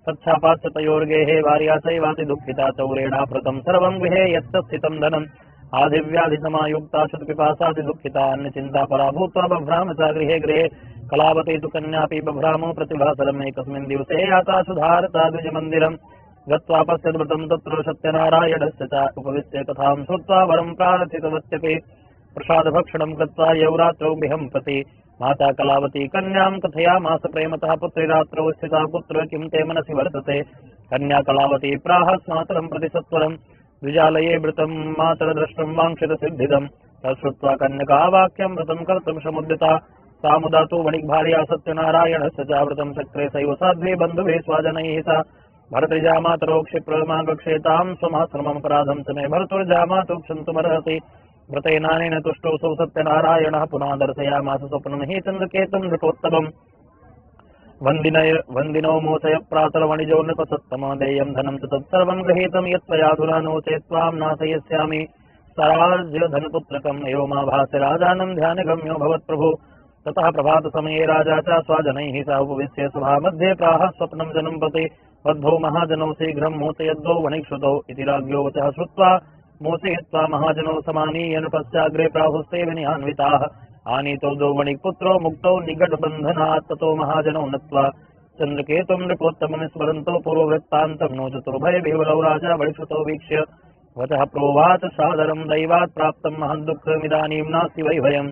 तच्छापाच्च तयोर्गेः भार्या चैवाति दुःखिता चौरेणापृतं सर्वं गृहे यत् स्थितं धनम्। आदिव्याधिसमायुक्ता शतपिपासाति दुःखिता अन्यचिन्ता परा भूत्वा बभ्राम च गृहे गृहे। कलावती तु कन्यापि बभ्रामो प्रतिभासरम् एकस्मिन् दिवसे याता सुधारता द्विजमन्दिरम्। गत्वा पश्यत् व्रतं तत्र सत्यनारायणस्य च उपविश्य कथां श्रुत्वा वरं प्रार्थितवत्यपि। प्रसादभक्षणं कृत्वा यौ रात्रौ गृहं प्रति माता कलावती कन्यां कथयामास प्रेमतः पुत्री रात्रौ स्थिता पुत्र किं ते मनसि वर्तते। कन्या कलावती प्राह मातरं प्रति सत्वरम् द्विजालये वृतं मातरद्रष्टुं वाञ्छितसिद्धिदम्। तच्छ्रुत्वा कन्यका वाक्यं व्रतं कर्तुं समुद्यता। सा मुदा तु वणिक्भार्या सत्यनारायणस्य च व्रतं चक्रे सैव साध्वी बन्धुभिः स्वजनैः सा। भर्तृजामातरो क्षिप्रमागक्षेतां स्वमाश्रममपराधं च मे भर्तुर्जामातु क्षन्तुमर्हति। व्रतेनानेन तुष्टोऽसौ सत्यनारायणः पुनः दर्शयामास स्वप्नं हि चन्द्रकेतुं नृपोत्तमम्। वन्दिनो मोचय प्रातर्वणिजो नृपसत्तम देयं धनं च तत्सर्वं गृहीतं यत्त्वयाधुना नो चेत् त्वां नाशयिष्यामि सराज्यधनपुत्रकम् एवमाभास्य राजानं ध्यानगम्यो भवत्प्रभु। ततः प्रभातसमये राजा च स्वजनैः सह उपविश्य सभामध्ये प्राह स्वप्नं जनं प्रति। बद्धौ महाजनौ शीघ्रं मोचयद्वौ वणिक्श्रुतौ इति राज्ञो वचः श्रुत्वा मोचयित्वा महाजनौ समानीय नृपस्याग्रे प्राहुस्ते विनिहान्विताः। आनीतो द्वौ वणिक्पुत्रौ मुक्तौ निगडबन्धनात्। ततो महाजनौ नत्वा चन्द्रकेतुं नृपोत्तमं स्मरन्तो पूर्ववृत्तान्तं नो चतुर्भयविह्वलौ राजा वणिक्श्रुतौ वीक्ष्य वचः प्रोवाच सादरं दैवात् प्राप्तं महद्दुःखमिदानीं नास्ति वै भयम्।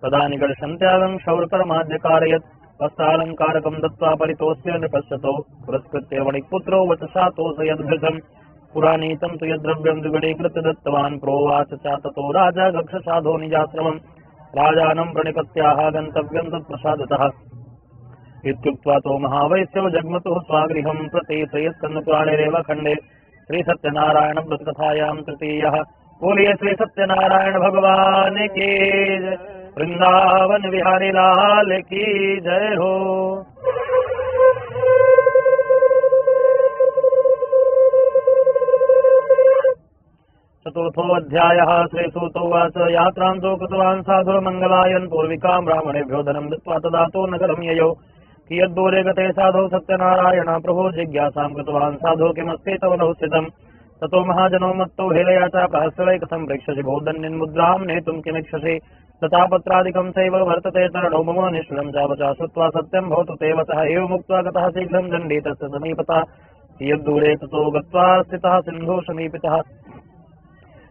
तदा निगडशन्त्यागं शौर्कर्माद्यकारयत् वस्त्रालङ्कारकं दत्त्वा परितोष्य नृपश्यतौ। पुरस्कृत्य वणिक्पुत्रौ वचसा तोषयद्भृशम्। पुरानीतं तु यद्द्रव्यं द्विगुणीकृत्य दत्तवान्। प्रोवाच च ततो राजा गच्छ साधो निजाश्रमम्। राजानं प्रणिपत्याः गन्तव्यं तत्प्रसादतः इत्युक्त्वा तो महावैश्यो जग्मतुः स्वागृहं प्रति। श्रीस्कन्दपुराणेरेव खण्डे श्रीसत्यनारायणव्रतकथायां तृतीयः। बोलिए श्री सत्यनारायण भगवान की जय। वृंदावन बिहारी लाल की जय हो। चतुर्थोऽध्यायः। श्रीसूतोवाच यात्रां तु कृतवान् साधुर्मङ्गलायन् पूर्विकां ब्राह्मणेभ्यो धनं दत्त्वा तदा तु नगरं ययौ। कियद्दूरे गते साधौ सत्यनारायण प्रभो जिज्ञासां कृतवान् साधो किमस्ति तव नौ स्थितम्। ततो महाजनो मत्तो हेलया च सहस्रैकथं पृच्छसि भोदन्यन्मुद्रां नेतुं किमिच्छसि। लतापत्रादिकं चैव वर्तते तरणो मम निष्फलं चावचा श्रुत्वा सत्यं भवतु ते वचः एव मुक्त्वा गतः शीघ्रं दण्डे तस्य समीपतः यद्दूरे ततो गत्वा स्थितः सिन्धु समीपितः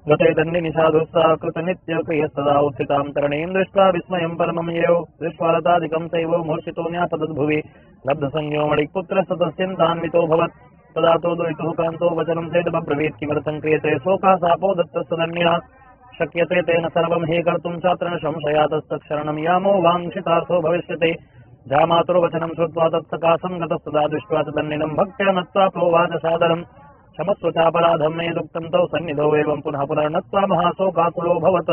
गते दण्डि निषाधुस्सा कृतनित्यप्रियस्तदा उत्थितां तरणीं दृष्ट्वा विस्मयं परमं ययो दृष्ट्वा लतादिकं चैव मूर्छितो न्यासदद्भुवि लब्धसंज्ञो मणिपुत्रस्ततश्चिन्तान्वितो भवत् तदा तो दुरितुः कान्तो वचनं चेदब्रवीत् किमर्थं क्रियते शोकः शापो दत्तस्तदन्यः शक्यते तेन सर्वं हि कर्तुं चात्र न संशयातस्तक्षरणं यामो वाञ्छितार्थो भविष्यति जामातुर्वचनं श्रुत्वा तत्सकाशं गतस्तदा दृष्ट्वा तदन्निनं भक्त्या नत्वा प्रोवाच सादरम् क्षमस्व चापराधं मे दुक्तं तौ सन्निधौ एवं पुनः पुनर्नत्वा महाशोकाकुलो भवत्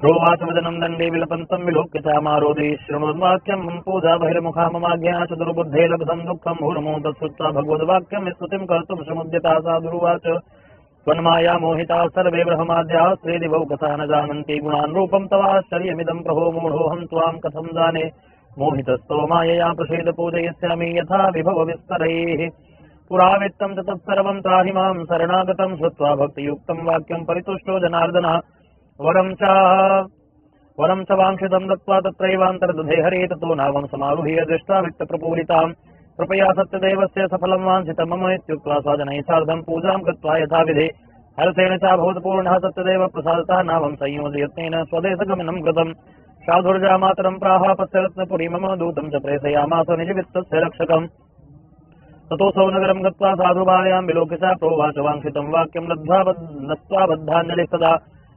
प्रोवाच वचनं दण्डे विलपन्तं विलोक्य चामारोदे शृणोद्वाक्यं मम पूजा बहिर्मुखा ममाज्ञा च दुर्बुद्धे लब्धं दुःखं भूर्मो तत्श्रुत्वा भगवद्वाक्यं स्तुतिं कर्तुं समुद्यता सा दुर्वाच त्वन्माया मोहिता सर्वे ब्रह्माद्याः श्रीदिवौकसा न जानन्ति गुणान् रूपं तवाश्चर्यमिदं प्रभो मूढोऽहं त्वां कथं जाने मोहितस्तो मायया प्रसीद पूजयिष्यामि यथा विभव विस्तरैः पुरावित्तं च तत्सर्वं त्राहि मां शरणागतं श्रुत्वा भक्तियुक्तं वाक्यं परितुष्टो जनार्दनः वरं च वाञ्छितं दत्त्वा तत्रैवान्तर्दधे हरे ततो नावं समारुह्य दृष्ट्वा वित्तप्रपूरितां कृपया सत्यदेवस्य सफलं वाञ्छितं मम इत्युक्त्वा स्वजनैः सार्धं पूजां कृत्वा यथाविधे हर्षेण चाभूतपूर्णः सत्यदेव प्रसादतः नावं संयोजयत्नेन स्वदेशगमनं कृतं साधुर्जामातरं प्राह पत्यरत्नपुरी मम दूतं च प्रेषयामास निजवित्तस्य रक्षकम् ततोऽसौ नगरं गत्वा साधुबाल्यां विलोक्य च प्रोवाच वाञ्छितं वाक्यं लब्ध्वा बद्धाञ्जलिः सदा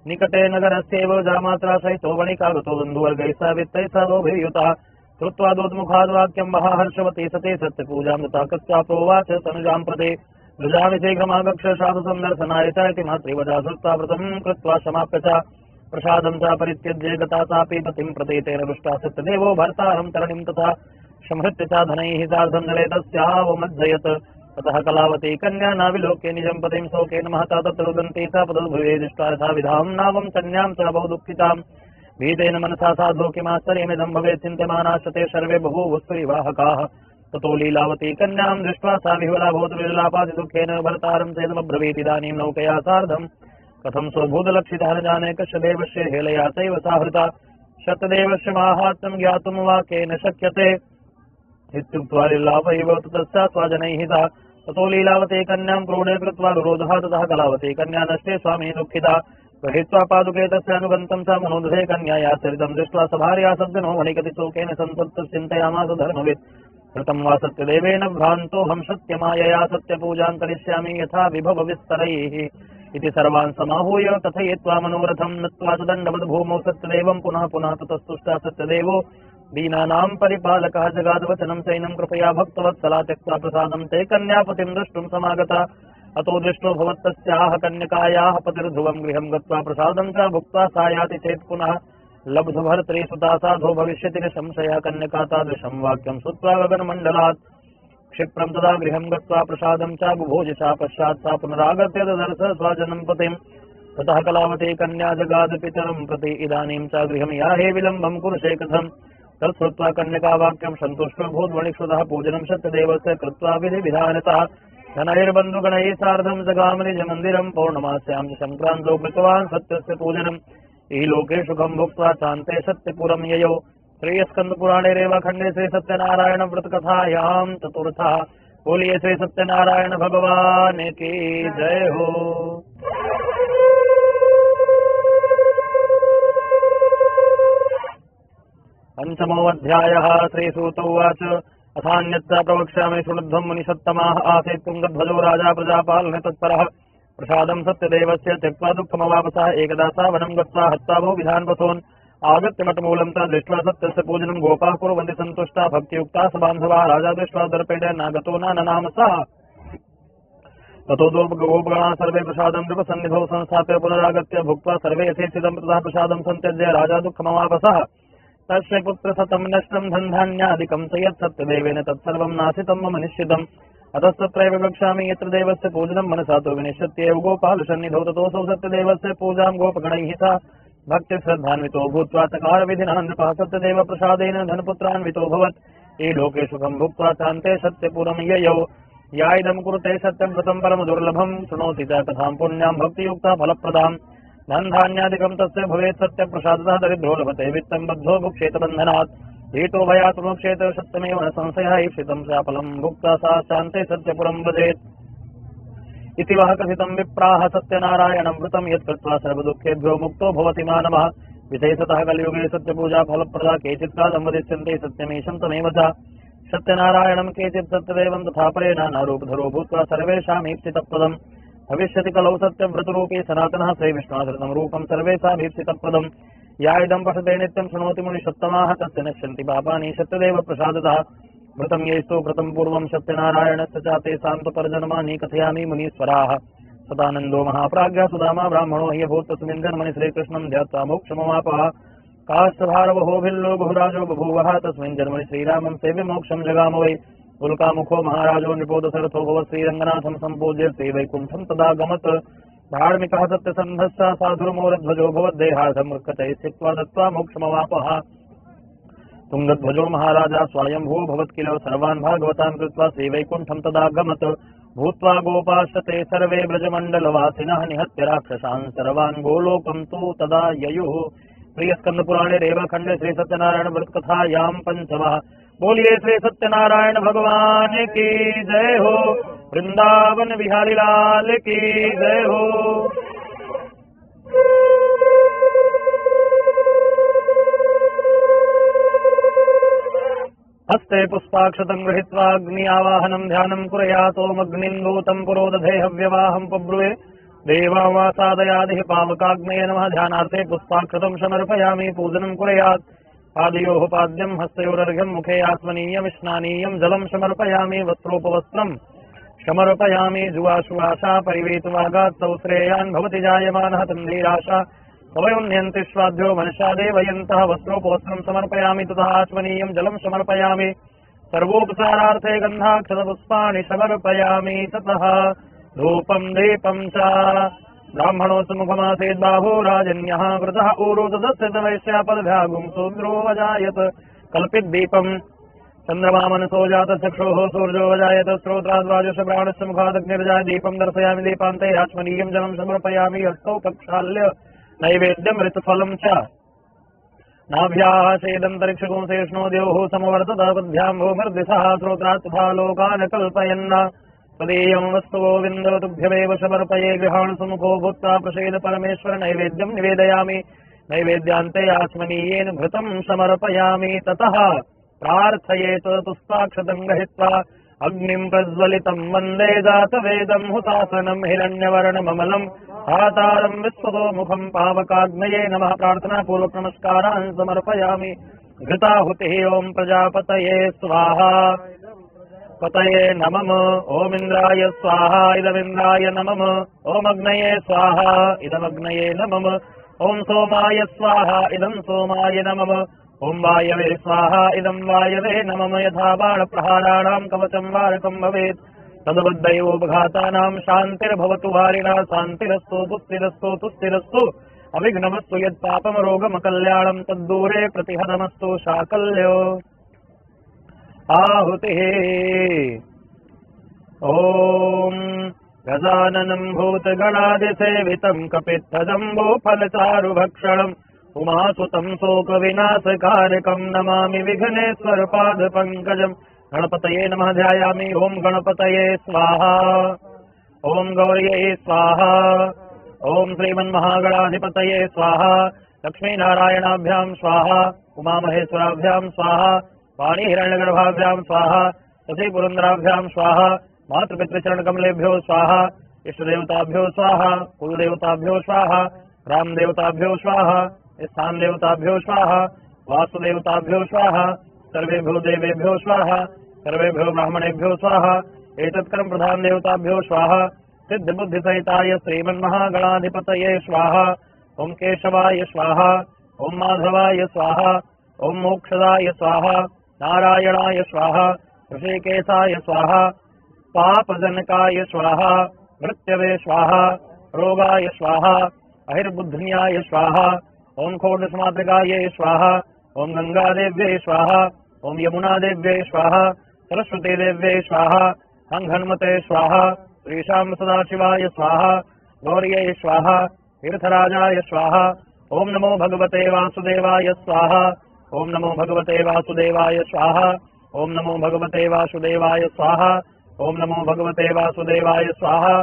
निकटे नगरस्यैव जामात्रा सहितो वणिकागतो बन्धुवर्गैः सह वित्तैः सहोभिर्युतः श्रुत्वा दूतमुखाद्वाक्यं महाहर्षवती सते सत्यपूजां तथा कृत्वा प्रोवाच तनुजां प्रते दृजामि शीघ्रमागक्ष साधुसन्दर्शनाय च इति मातृवचा श्रुत्वा व्रतं कृत्वा समाप्य च प्रसादं च परित्यज्य गता सापि पतिं प्रति तेन दृष्टा सत्यदेवो भर्तारं तरणीं तथा संहृत्य च धनैः सार्धं नले तस्यावमज्जयत् ततः कलावती कन्या नाविलोक्य निजं पतिं शोकेन महता तत्र रुदन्ती सा पदोद्भवे दृष्ट्वा यथाविधां नावं कन्यां च बहु दुःखितां भीतेन मनसा साधो किमाश्चर्यमिदं भवेत् चिन्त्यमानाश्च सर्वे बहुवस्तुविवाहकाः ततो लीलावती कन्यां दृष्ट्वा सा विह्वला भवतु विललापादिदुःखेन भर्तारं चेदमब्रवीत् इदानीं नौकया सार्धं कथं स्वभूतलक्षितः न जाने कस्य देवस्य हेलया चैव साहृता शतदेवस्य माहात्म्यं ज्ञातुं वा केन शक्यते इत्युक्त्वा लीलावैव ततश्च स्वजनैः सह ततो लीलावती कन्यां क्रोडे कृत्वा विरोधः ततः कलावती कन्या नष्टे स्वामी दुःखिता गृहीत्वा पादुके तस्य अनुगन्तं च मनोदधे कन्याया चरितं दृष्ट्वा सभार्या सज्जनो वणिकतिशोकेन सन्तप्तः चिन्तयामास धर्मवित् कृतं वा सत्यदेवेन भ्रान्तोऽहं सत्यमायया सत्यपूजां करिष्यामि यथा विभव विस्तरैः इति सर्वान् समाहूय कथयित्वा मनोरथं नत्वा च दण्डवद्भूमौ सत्यदेवं पुनः पुनः ततस्तुष्टा सत्यदेवो दीनानां परिपालकः जगादवचनं चैनं कृपया भक्तवत्सला त्यक्त्वा प्रसादं ते कन्यापतिं द्रष्टुं समागता अतो दृष्टो भवत्तस्याः कन्यकायाः पतिर्ध्रुवं गृहं गत्वा प्रसादं च भुक्त्वा सा याति चेत् पुनः लब्धभर्त्री सुता साधो भविष्यति न संशयः कन्यका तादृशं वाक्यं श्रुत्वा गगनमण्डलात् क्षिप्रं तदा गृहं गत्वा प्रसादं च बुभोजसा पश्चात् सा पुनरागत्य ददर्श स्वजनं पतिम् ततः कलावती कन्या जगाद पितरं प्रति इदानीं च गृहं याहे विलम्बं कुरुषे कथम् तत्श्रुत्वा कन्यका वाक्यं सन्तुष्टो भूद्वणिक्षुतः पूजनं सत्यदेवस्य कृत्वा विधिविधानतः धनैर्बन्धुगणैः सार्धं जगाम निजमन्दिरं पौर्णमास्यां च सङ्क्रान्तो कृतवान् सत्यस्य पूजनम् इहलोके सुखं भुक्त्वा चान्ते सत्यपुरं ययौ श्रीस्कन्दपुराणे रेवाखण्डे श्री सत्यनारायण व्रतकथायां चतुर्थः बोलिए श्री सत्यनारायण भगवान की जय हो। पंचमो अध्यायः श्रीसूत उवाच अथान्यत्र प्रवक्ष्यामि शृणुध्वं मुनिसत्तमाः आसीत् तुङ्गध्वजो राजा प्रजापालने तत्परः प्रसादं सत्यदेवस्य त्यक्त्वा दुःखमवापसः एकदा सा वनं गत्वा हत्वा बहुविधान् पशून् आगत्य मठमूलं च दृष्ट्वा सत्यस्य पूजनं गोपाः कुर्वन्ति सन्तुष्टा भक्तियुक्ता सबान्धवाः राजा दृष्ट्वा दर्पेण नागतो नाम सः ततो गोपगणाः सर्वे प्रसादं नृपसन्निधौ संस्थाप्य पुनरागत्य भुक्त्वा सर्वे यथेच्छितं ततः प्रसादं सन्त्यज्य राजा दुःखमवापसः तस्य पुत्रशतं नष्टं धनधान्यादिकं च यत् सत्यदेवेन तत्सर्वं नाशितं मम निश्चितम् अतस्तत्रैव वक्ष्यामि यत्र देवस्य पूजनं मनसा तु विनिश्चित्येव गोपालसन्निधौ ततोऽसौ सत्यदेवस्य पूजां गोपगणैः सह भक्तिश्रद्धान्वितो भूत्वा चकार विधिना नृपः सत्यदेव प्रसादेन धनपुत्रान्वितोऽभवत् ये लोके सुखं भुक्त्वा चान्ते सत्यपुरं ययौ या इदं कुरुते सत्यं व्रतं परमदुर्लभं शृणोति च कथां पुण्यां भक्तियुक्ता फलप्रदाम् धन धान्यादिकं तस्य भवेत् सत्य प्रसादतः दरिद्रो लभते वित्तं बद्धो भुक्षेत बन्धनात् हीतो भयात् मोक्षेत सत्यमेव न संशयः ईप्सितं साफलं भुक्त्वा सा शान्ते सत्यपुरं व्रजेत् इति वः कथितं विप्राः सत्यनारायणं वृतं यत्कृत्वा सर्वदुःखेभ्यो मुक्तो भवति मानवः विशेषतः कलियुगे सत्यपूजा फलप्रदा केचित् कालं वदिष्यन्ते सत्यमीशं तमेव च सत्यनारायणं केचित् सत्यदेवं तथा परे नानारूपधरो भूत्वा सर्वेषामीप्सितप्रदम् भविष्यति कलौ सत्यव्रतरूपी सनातनः श्रीविष्णुधृतं रूपं सर्वेषामीप्सितप्रदम् या इदं पठते नित्यं शृणोति मुनिषत्तमाः तस्य नश्यन्ति पापानि सत्यदेव प्रसादतः व्रतं येस्तु व्रतं पूर्वं सत्यनारायणस्य च ते सान्त्वपर्जन्मानि कथयामि मुनीश्वराः सदानन्दो महाप्राज्ञा सुदामा ब्राह्मणो ह्यभूत् तस्मिन् जन्मनि श्रीकृष्णं ध्यात्वा मोक्षमवापः काष्ठभारवहोभिल्लो बहुराजो बभूवः तस्मिन् जन्मनि श्रीरामं सेव्य मोक्षं जगाम वै उल्कामुखो महाराजो निपोदसरथो भवत् श्रीरङ्गनाथं सम्पूज्य श्रीवैकुण्ठं तदा गमत् धार्मिकः सत्यसन्धश्च साधुर्मोरध्वजो भवद्देहार्थमृक्कतैः स्थित्वा दत्त्वा मोक्षमवापः तुङ्गध्वजो महाराजा स्वयंभूः भवत् किल सर्वान् भागवतान् कृत्वा श्रीवैकुण्ठं तदा गमत् भूत्वा गोपाश्च सर्वे ब्रजमण्डलवासिनः निहत्य राक्षसान् सर्वान् गोलोकं तु तदा ययुः प्रियस्कन्दपुराणे रेवाखण्डे श्री सत्यनारायण व्रतकथायां पंचमः बोलिए श्री सत्यनारायण भगवान की जय हो वृंदावन बिहारी लाल की जय हो। हस्ते पुष्पाक्षतं गृहीत्वा अग्नि आवाहनं ध्यानं कुर्यातोमग्निन्दूतं पुरोदधे हव्यवाहं पब्रुवे देवावासादयादिः पावकाग्नये नमः ध्यानार्थे पुष्पाक्षतं समर्पयामि पूजनं कुर्यात् पादयोः पाद्यं हस्तयोरर्घ्यं मुखे आत्मनीयं स्नानीयं जलं समर्पयामि वस्त्रोपवस्त्रं समर्पयामि जुवाशुवाशा परिवेतवागात् तौ श्रेयान् भवति जायमानः तन्धीराशा सवयोन्यन्ति स्वाध्यो मनुष्यादेवयन्तः वस्त्रोपवस्त्रं समर्पयामि ततः आत्मनीयं जलं समर्पयामि सर्वोपचारार्थे गन्धाक्षतपुष्पाणि समर्पयामि ततः धूपं दीपं च ब्राह्मणोत्समुखमासीत् बाहो राजन्यः वृतः ऊरु तदस्य वैश्यापदभ्यागुं शूद्रो वजायत कल्पिद्दीपं चन्द्रमा मनसो जातचक्षुः सूर्यो वजायत श्रोत्राद्वाजुष प्राणस्य मुखादग्निर्जाय दीपं दर्शयामि दीपान्ते आत्मनीयं जलं समर्पयामि हस्तौ प्रक्षाल्य नैवेद्यं ऋतुफलं च नाभ्याः चेदन्तरिक्षगुंसेष्णो द्योः समवर्ततावद्भ्यां भूमिर्दिशः श्रोत्रात् तथा लोकान् कल्पयन् तदीयं वस्तु गोविन्द तुभ्यमेव समर्पये गृहाण सम्मुखो भूत्वा प्रसीद परमेश्वर नैवेद्यं निवेदयामि नैवेद्यान्ते आत्मनीयेन घृतं समर्पयामि ततः प्रार्थयेत पुष्पाक्षतं गृहीत्वा अग्निं प्रज्वलितं वन्दे जातवेदं हुतासनं हिरण्यवर्णममलं आतारं विश्वतो मुखं पावकाग्नये नमः प्रार्थनापूर्वक नमस्कारान् समर्पयामि घृताहुतिः ओं प्रजापतये स्वाहा पतये नमः ओम इंद्राय स्वाहा इदमिन्द्राय नमः ओम अग्नये स्वाहा इदमग्नये नमः ओम सोमाय स्वाहा इदं सोमाय नमः ओम वायवे स्वाहा इदं वायवे नमः यथा बाणप्रहाराणां कवचं वारकं भवेत् तद्वद्दैवोपघातानां शान्तिर्भवतु वारिणा शान्तिरस्तु पुष्टिरस्तु तुष्टिरस्तु अविघ्नमस्तु यत्पापमरोगमकल्याणं तद्दूरे प्रतिहतमस्तु शाकल्यो आहुतिः ओम गजाननं भूतगणादिसेवितं कपित्थजम्बूफलचारुभक्षणम् उमासुतं शोकविनाशकारकं नमामि विघ्नेश्वरपादपङ्कजम् गणपतये नमः ध्यायामि ओम गणपतये स्वाहा ओम गौर्यै स्वाहा ओम श्रीमन्महागणाधिपतये स्वाहा लक्ष्मीनारायणाभ्यां स्वाहा उमामहेश्वराभ्यां स्वाहा वाणी हिरण्यगर्भाभ्यां स्वाहा सती पुरंदराभ्यां स्वाहा मातृपितृचरणकमलेभ्यो स्वाहा इष्टदेवताभ्यो स्वाहा कुलदेवताभ्यो स्वाहा रामदेवताभ्यो स्वाहा स्थानदेवताभ्यो स्वाहा वासुदेवताभ्यो स्वाहा सर्वेभ्यो देवेभ्यो स्वाहा सर्वेभ्यो ब्राह्मणेभ्यो स्वाहा एतत्कर्म प्रधान देवताभ्यो स्वाहा सिद्धबुद्धिसहिताय श्रीमन्महागणाधिपतये स्वाहा ओम केशवाय स्वाहा ओम माधवाय स्वाहा ओम मोक्षदाय स्वाहा नारायणाय स्वाहा ऋषिकेशाय स्वाहा पापजनकाय स्वाहा मृत्यवे स्वाहा रोगाय स्वाहा अहिर्बुद्धिन्याय स्वाहा ओम खोडसमातृकायै स्वाहा ओम गंगादेव्यै स्वाहा ओम यमुनादेव्यै स्वाहा सरस्वतीदेव्यै स्वाहा हंघन्मते स्वाहा श्रीशां सदाशिवाय स्वाहा गौर्यै स्वाहा तीर्थराजाय स्वाहा। ओम नमो भगवते वासुदेवाय स्वाहा। ओम नमो भगवते वासुदेवाय स्वाहा। ओम नमो भगवते वासुदेवाय स्वाहा। ओम नमो भगवते वासुदेवाय स्वाहा।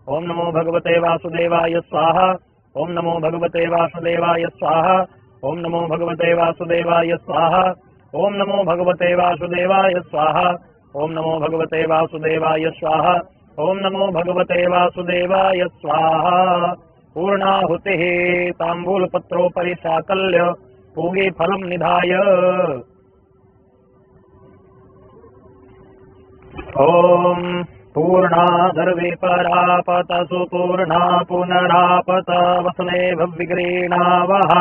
ओम नमो भगवते वासुदेवाय स्वाहा। ओम नमो भगवते वासुदेवाय स्वाहा। ओम नमो भगवते वासुदेवाय स्वाहा। ओम नमो भगवते वासुदेवाय स्वाहा। ओम नमो भगवते वासुदेवाय स्वाहा। ओम नमो भगवते वासुदेवाय स्वाहा। पूर्णाहुतिः ताम्बूलपत्रोपरि साकल्य पूगी फलं निधाय। ओम पूर्णादर्वे परापत सुपूर्णा पुनरापत वसने भव्यग्रीणावः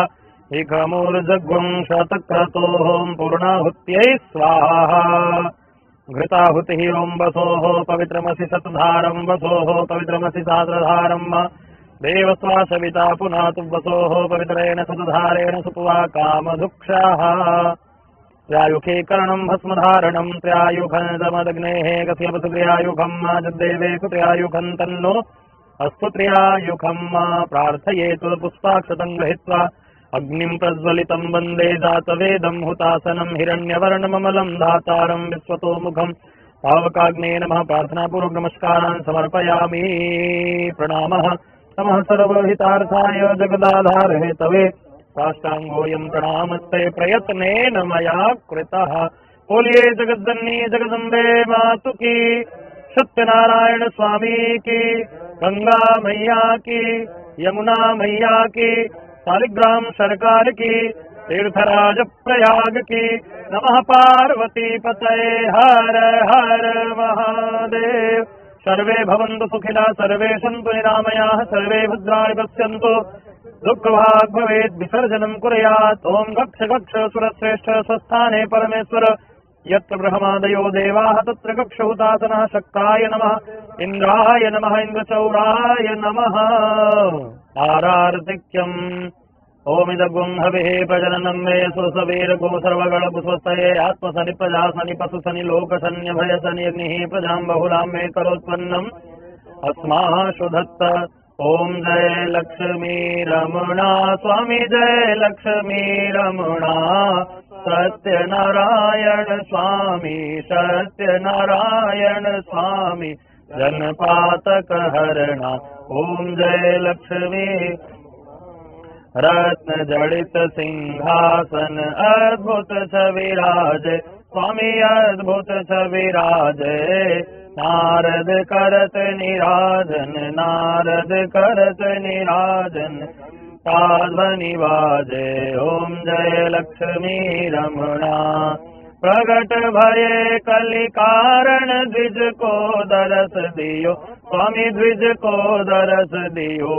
इकमूर्जग्वं शतक्रतोः पूर्णाहुत्यै स्वाहा। घृताहुतिः ओं वसोः पवित्रमसि सतधारं वसोः पवित्रमसि साद्रधारं देवस्वा सविता पुनातु वसोः पवित्रेण सतधारेण सुपुवा कामधुक्षाः। त्रयायुखीकरणं भस्मधारणं त्रयायुखदमदग्नेः कथयपसुत्र्यायुखं जद्देवे कुत्र्यायुखं तन्नो अस्तु त्रयायुखं प्रार्थयेतु पुष्पाक्षतं गृहीत्वा अग्निं प्रज्वलितं वन्दे जातवेदं हुतासनं हिरण्यवर्णममलं धातारं विश्वतोमुखं पावकाग्ने नमः। प्रार्थनापूर्वक नमस्कारान् समर्पयामि। प्रणामः। नमः सर्वहितार्थाय जगदाधार हेतवे साष्टांगोऽयं प्रणामस्ते प्रयत्नेन मया कृतः। बोलिए जगद्जननी जगदम्बे मातु की, सत्यनारायण स्वामी की, गंगा मैया की, यमुना मैया की, शालिग्राम सरकार की, तीर्थराज प्रयाग की। नमः पार्वती पतये हर हर महादेव। सर्वे भवन्तु सुखिनः सर्वे सन्तु निरामयाः सर्वे भद्राणि पश्यन्तु दुःखभाग् भवेत् विसर्जनं कुर्यात्। ओम गक्ष गक्ष सुरश्रेष्ठ स्वस्थाने परमेश्वर यत्र ब्रह्मादयो देवाः तत्र गक्ष हुतासनः। शक्ताय नमः इन्द्राय नमः इन्द्रचौराय नमः। आरार्तिक्यम् ओमिदगुं हविः प्रजननं मे सुरसवीरगो सर्वगणकुस्वस्तये आत्मसनि प्रजासनि पशुसनि लोकसन्यभयसनि अग्निः प्रजां बहुलां मे करोत्पन्नम् अस्माशु दत्त। ओम जय लक्ष्मी रमणा स्वामी जय लक्ष्मी रमणा सत्यनारायण स्वामी सत्यनारायण स्वामी जनपातक हरणा। ओम जय लक्ष्मी रत्न जड़ित सिंहासन अद्भुत छविराजे स्वामी अद्भुत छविराजे। नारद करत निराजन नारद करत निराजन ताध्वनि वाजे। ओम जय लक्ष्मी रमणा प्रगट भये कलि कारण द्विज को दरस दियो स्वामी द्विज को दरस दियो।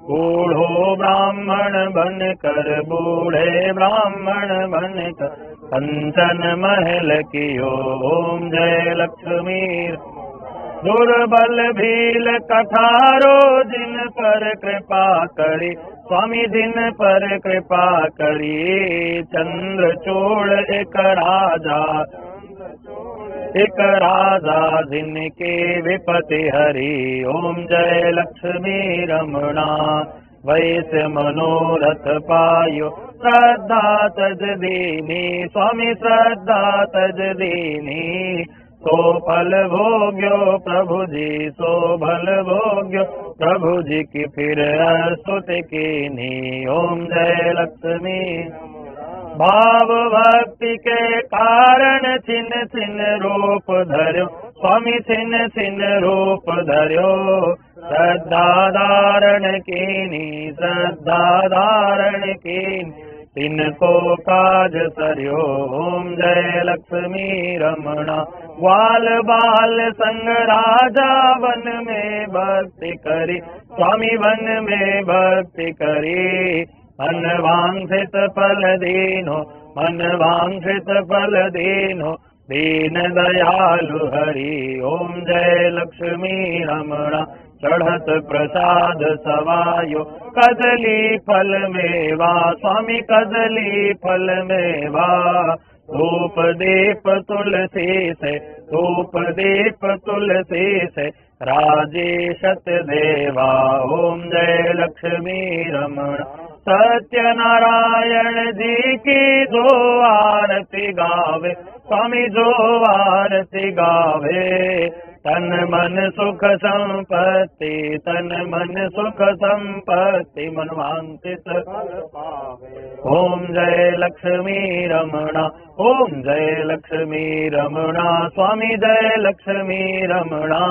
बूढ़ो ब्राह्मण बन कर बूढ़े ब्राह्मण बन कर कंचन महल कियो। ओम जय लक्ष्मी दुर्बल भील कठारो जिन पर कृपा करी स्वामी जिन पर कृपा करी। चंद्रचूड़ एक राजा जिनके विपति हरि। ओम जय लक्ष्मी रमणा वैश्य मनोरथ पायो श्रद्धा तज दीनी स्वामी श्रद्धा तज दीनी। सो फल भोग्यो प्रभु जी सो फल भोग्यो प्रभु जी की फिर स्तुति कीनी। ओम जय लक्ष्मी भाव भक्ति के कारण छिन छिन रूप धर्यो स्वामी छिन छिन रूप धर्यो। श्रद्धा धारण कीनी श्रद्धा धारण कीनी तिनको काज सर्यो। ओम जय लक्ष्मी रमणा ग्वाल बाल संग राजा वन में भक्ति करी स्वामी वन में भक्ति करी। मन वांछित फल दीनो मन वांछित फल दीनो दीन दयालु हरि। ओम जय लक्ष्मी रमणा चढ़त प्रसाद सवायो कदली फल मेवा स्वामी कदली फल मेवा। धूप दीप तुलसी से, धूप दीप तुलसी से, राजेशत देवा। ओम जय लक्ष्मी रमण। सत्यनारायण जी की जो आरती गावे, स्वामी जो आरती गावे, तन मन सुख संपत्ति, तन मन सुख संपत्ति, मनवांतित पावे। ओम जय लक्ष्मी रमणा, ओम जय लक्ष्मी रमणा, स्वामी जय लक्ष्मी रमणा।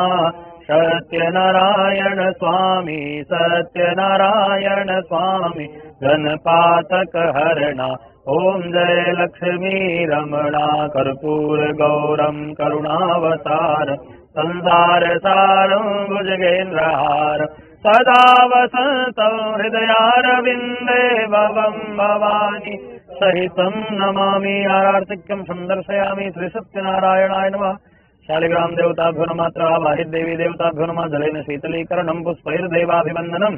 सत्यनारायण स्वामी, सत्यनारायण स्वामी, गणपातक हरणा। ओम जय लक्ष्मी रमणा। कर्पूर गौरम करुणावतार, संसार सारं भुजगेन्द्रहार, सदा वसन्तं हृदयारविन्दे भवं भवानी सहितं नमामि। आरार्तिक्यं संदर्शयामि। श्री सत्यनारायणाय नमः। शालिग्राम देवताभ्यो नमः। वाहिद देवी देवताभ्यो नमः। जलेन शीतलीकरणं पुष्पैर्देवाभिवन्दनम्।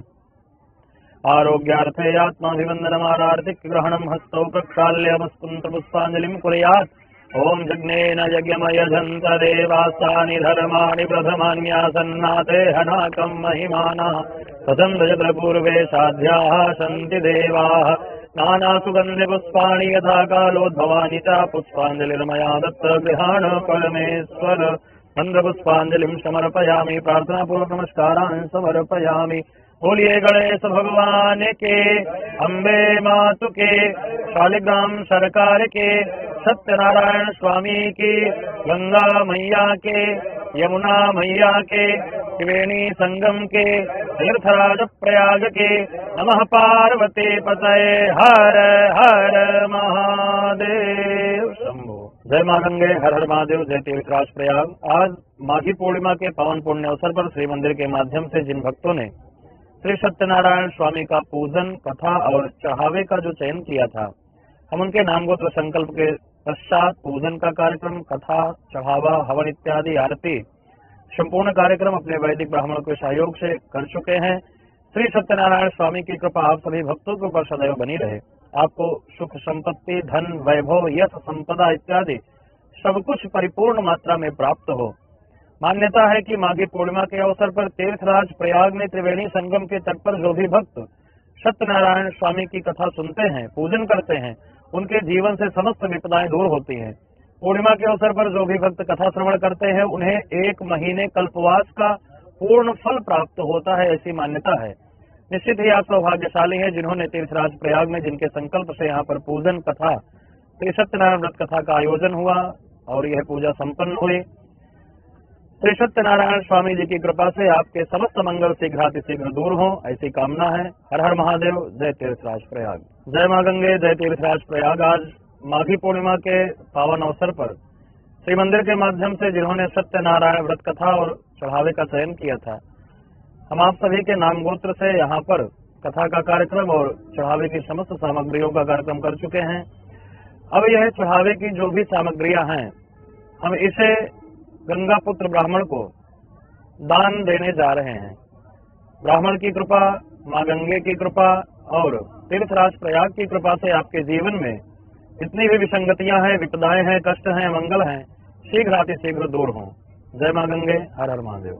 आरोग्यार्थे आत्माभिवन्दनम्। आरार्तिक ग्रहणं हस्तौ प्रक्षाल्य पुष्पाञ्जलिं कुर्यात्। ओम यज्ञेन यज्ञमयजन्त देवास्तानि धर्माणि प्रथमान्यासन्नाते हनाकं महिमानः। कथं भजपूर्वे साध्याः सन्ति देवाः। नानासुगन्धिपुष्पाणि यथा कालोद्भवानि च पुष्पाञ्जलिर्मया दत्तगृहाण परमेश्वर। मन्त्रपुष्पाञ्जलिं समर्पयामि। प्रार्थनापूर्वक नमस्कारान् समर्पयामि। बोलिए गणेश भगवान के, अम्बे मातु के, शालिग्राम सरकार के, सत्यनारायण स्वामी की, गंगा मैया के, यमुना मैया के, त्रिवेणी संगम के, तीर्थराज प्रयाग के। नमः पार्वती पतये। हर हर महादेव शंभो। जय मां गंगे, हर हर महादेव, जय तीर्थराज प्रयाग। आज माघी पूर्णिमा के पावन पुण्य अवसर पर श्री मंदिर के माध्यम से जिन भक्तों ने श्री सत्यनारायण स्वामी का पूजन, कथा और चढ़ावे का जो चयन किया था, हम उनके नाम गोत्र संकल्प के पश्चात पूजन का कार्यक्रम, कथा, चढ़ावा, हवन इत्यादि आरती संपूर्ण कार्यक्रम अपने वैदिक ब्राह्मणों के सहयोग से कर चुके हैं। श्री सत्यनारायण स्वामी की कृपा आप सभी भक्तों के ऊपर सदैव बनी रहे। आपको सुख संपत्ति, धन, वैभव, यश, संपदा इत्यादि सब कुछ परिपूर्ण मात्रा में प्राप्त हो। मान्यता है कि माघी पूर्णिमा के अवसर पर तीर्थराज प्रयाग में त्रिवेणी संगम के तट पर जो भी भक्त सत्यनारायण स्वामी की कथा सुनते हैं, पूजन करते हैं, उनके जीवन से समस्त विपदाएं दूर होती हैं। पूर्णिमा के अवसर पर जो भी भक्त कथा श्रवण करते हैं, उन्हें 1 महीने कल्पवास का पूर्ण फल प्राप्त होता है, ऐसी मान्यता है। निश्चित ही आप सौभाग्यशाली हैं जिन्होंने तीर्थराज प्रयाग में जिनके संकल्प से यहाँ पर पूजन, कथा, श्री सत्यनारायण व्रत कथा का आयोजन हुआ और यह पूजा संपन्न हुई। श्री सत्यनारायण स्वामी जी की कृपा से आपके समस्त मंगल शीघ्रातिशीघ्र दूर हो, ऐसी कामना है। हर हर महादेव। जय तीर्थराज प्रयाग। जय मां गंगे, जय तीर्थराज प्रयाग। आज माघी पूर्णिमा के पावन अवसर पर श्री मंदिर के माध्यम से जिन्होंने सत्यनारायण व्रत कथा और चढ़ावे का चयन किया था, हम आप सभी के नाम गोत्र से यहाँ पर कथा का कार्यक्रम और चढ़ावे की समस्त सामग्रियों का कार्यक्रम कर चुके हैं। अब यह चढ़ावे की जो भी सामग्रियां हैं, हम इसे गंगा पुत्र ब्राह्मण को दान देने जा रहे हैं। ब्राह्मण की कृपा, मां गंगे की कृपा और तीर्थराज प्रयाग की कृपा से आपके जीवन में जितनी भी विसंगतियां हैं, विपदाएं हैं, कष्ट हैं, मंगल हैं, शीघ्रातिशीघ्र दूर हों। जय मां गंगे, हर हर महादेव।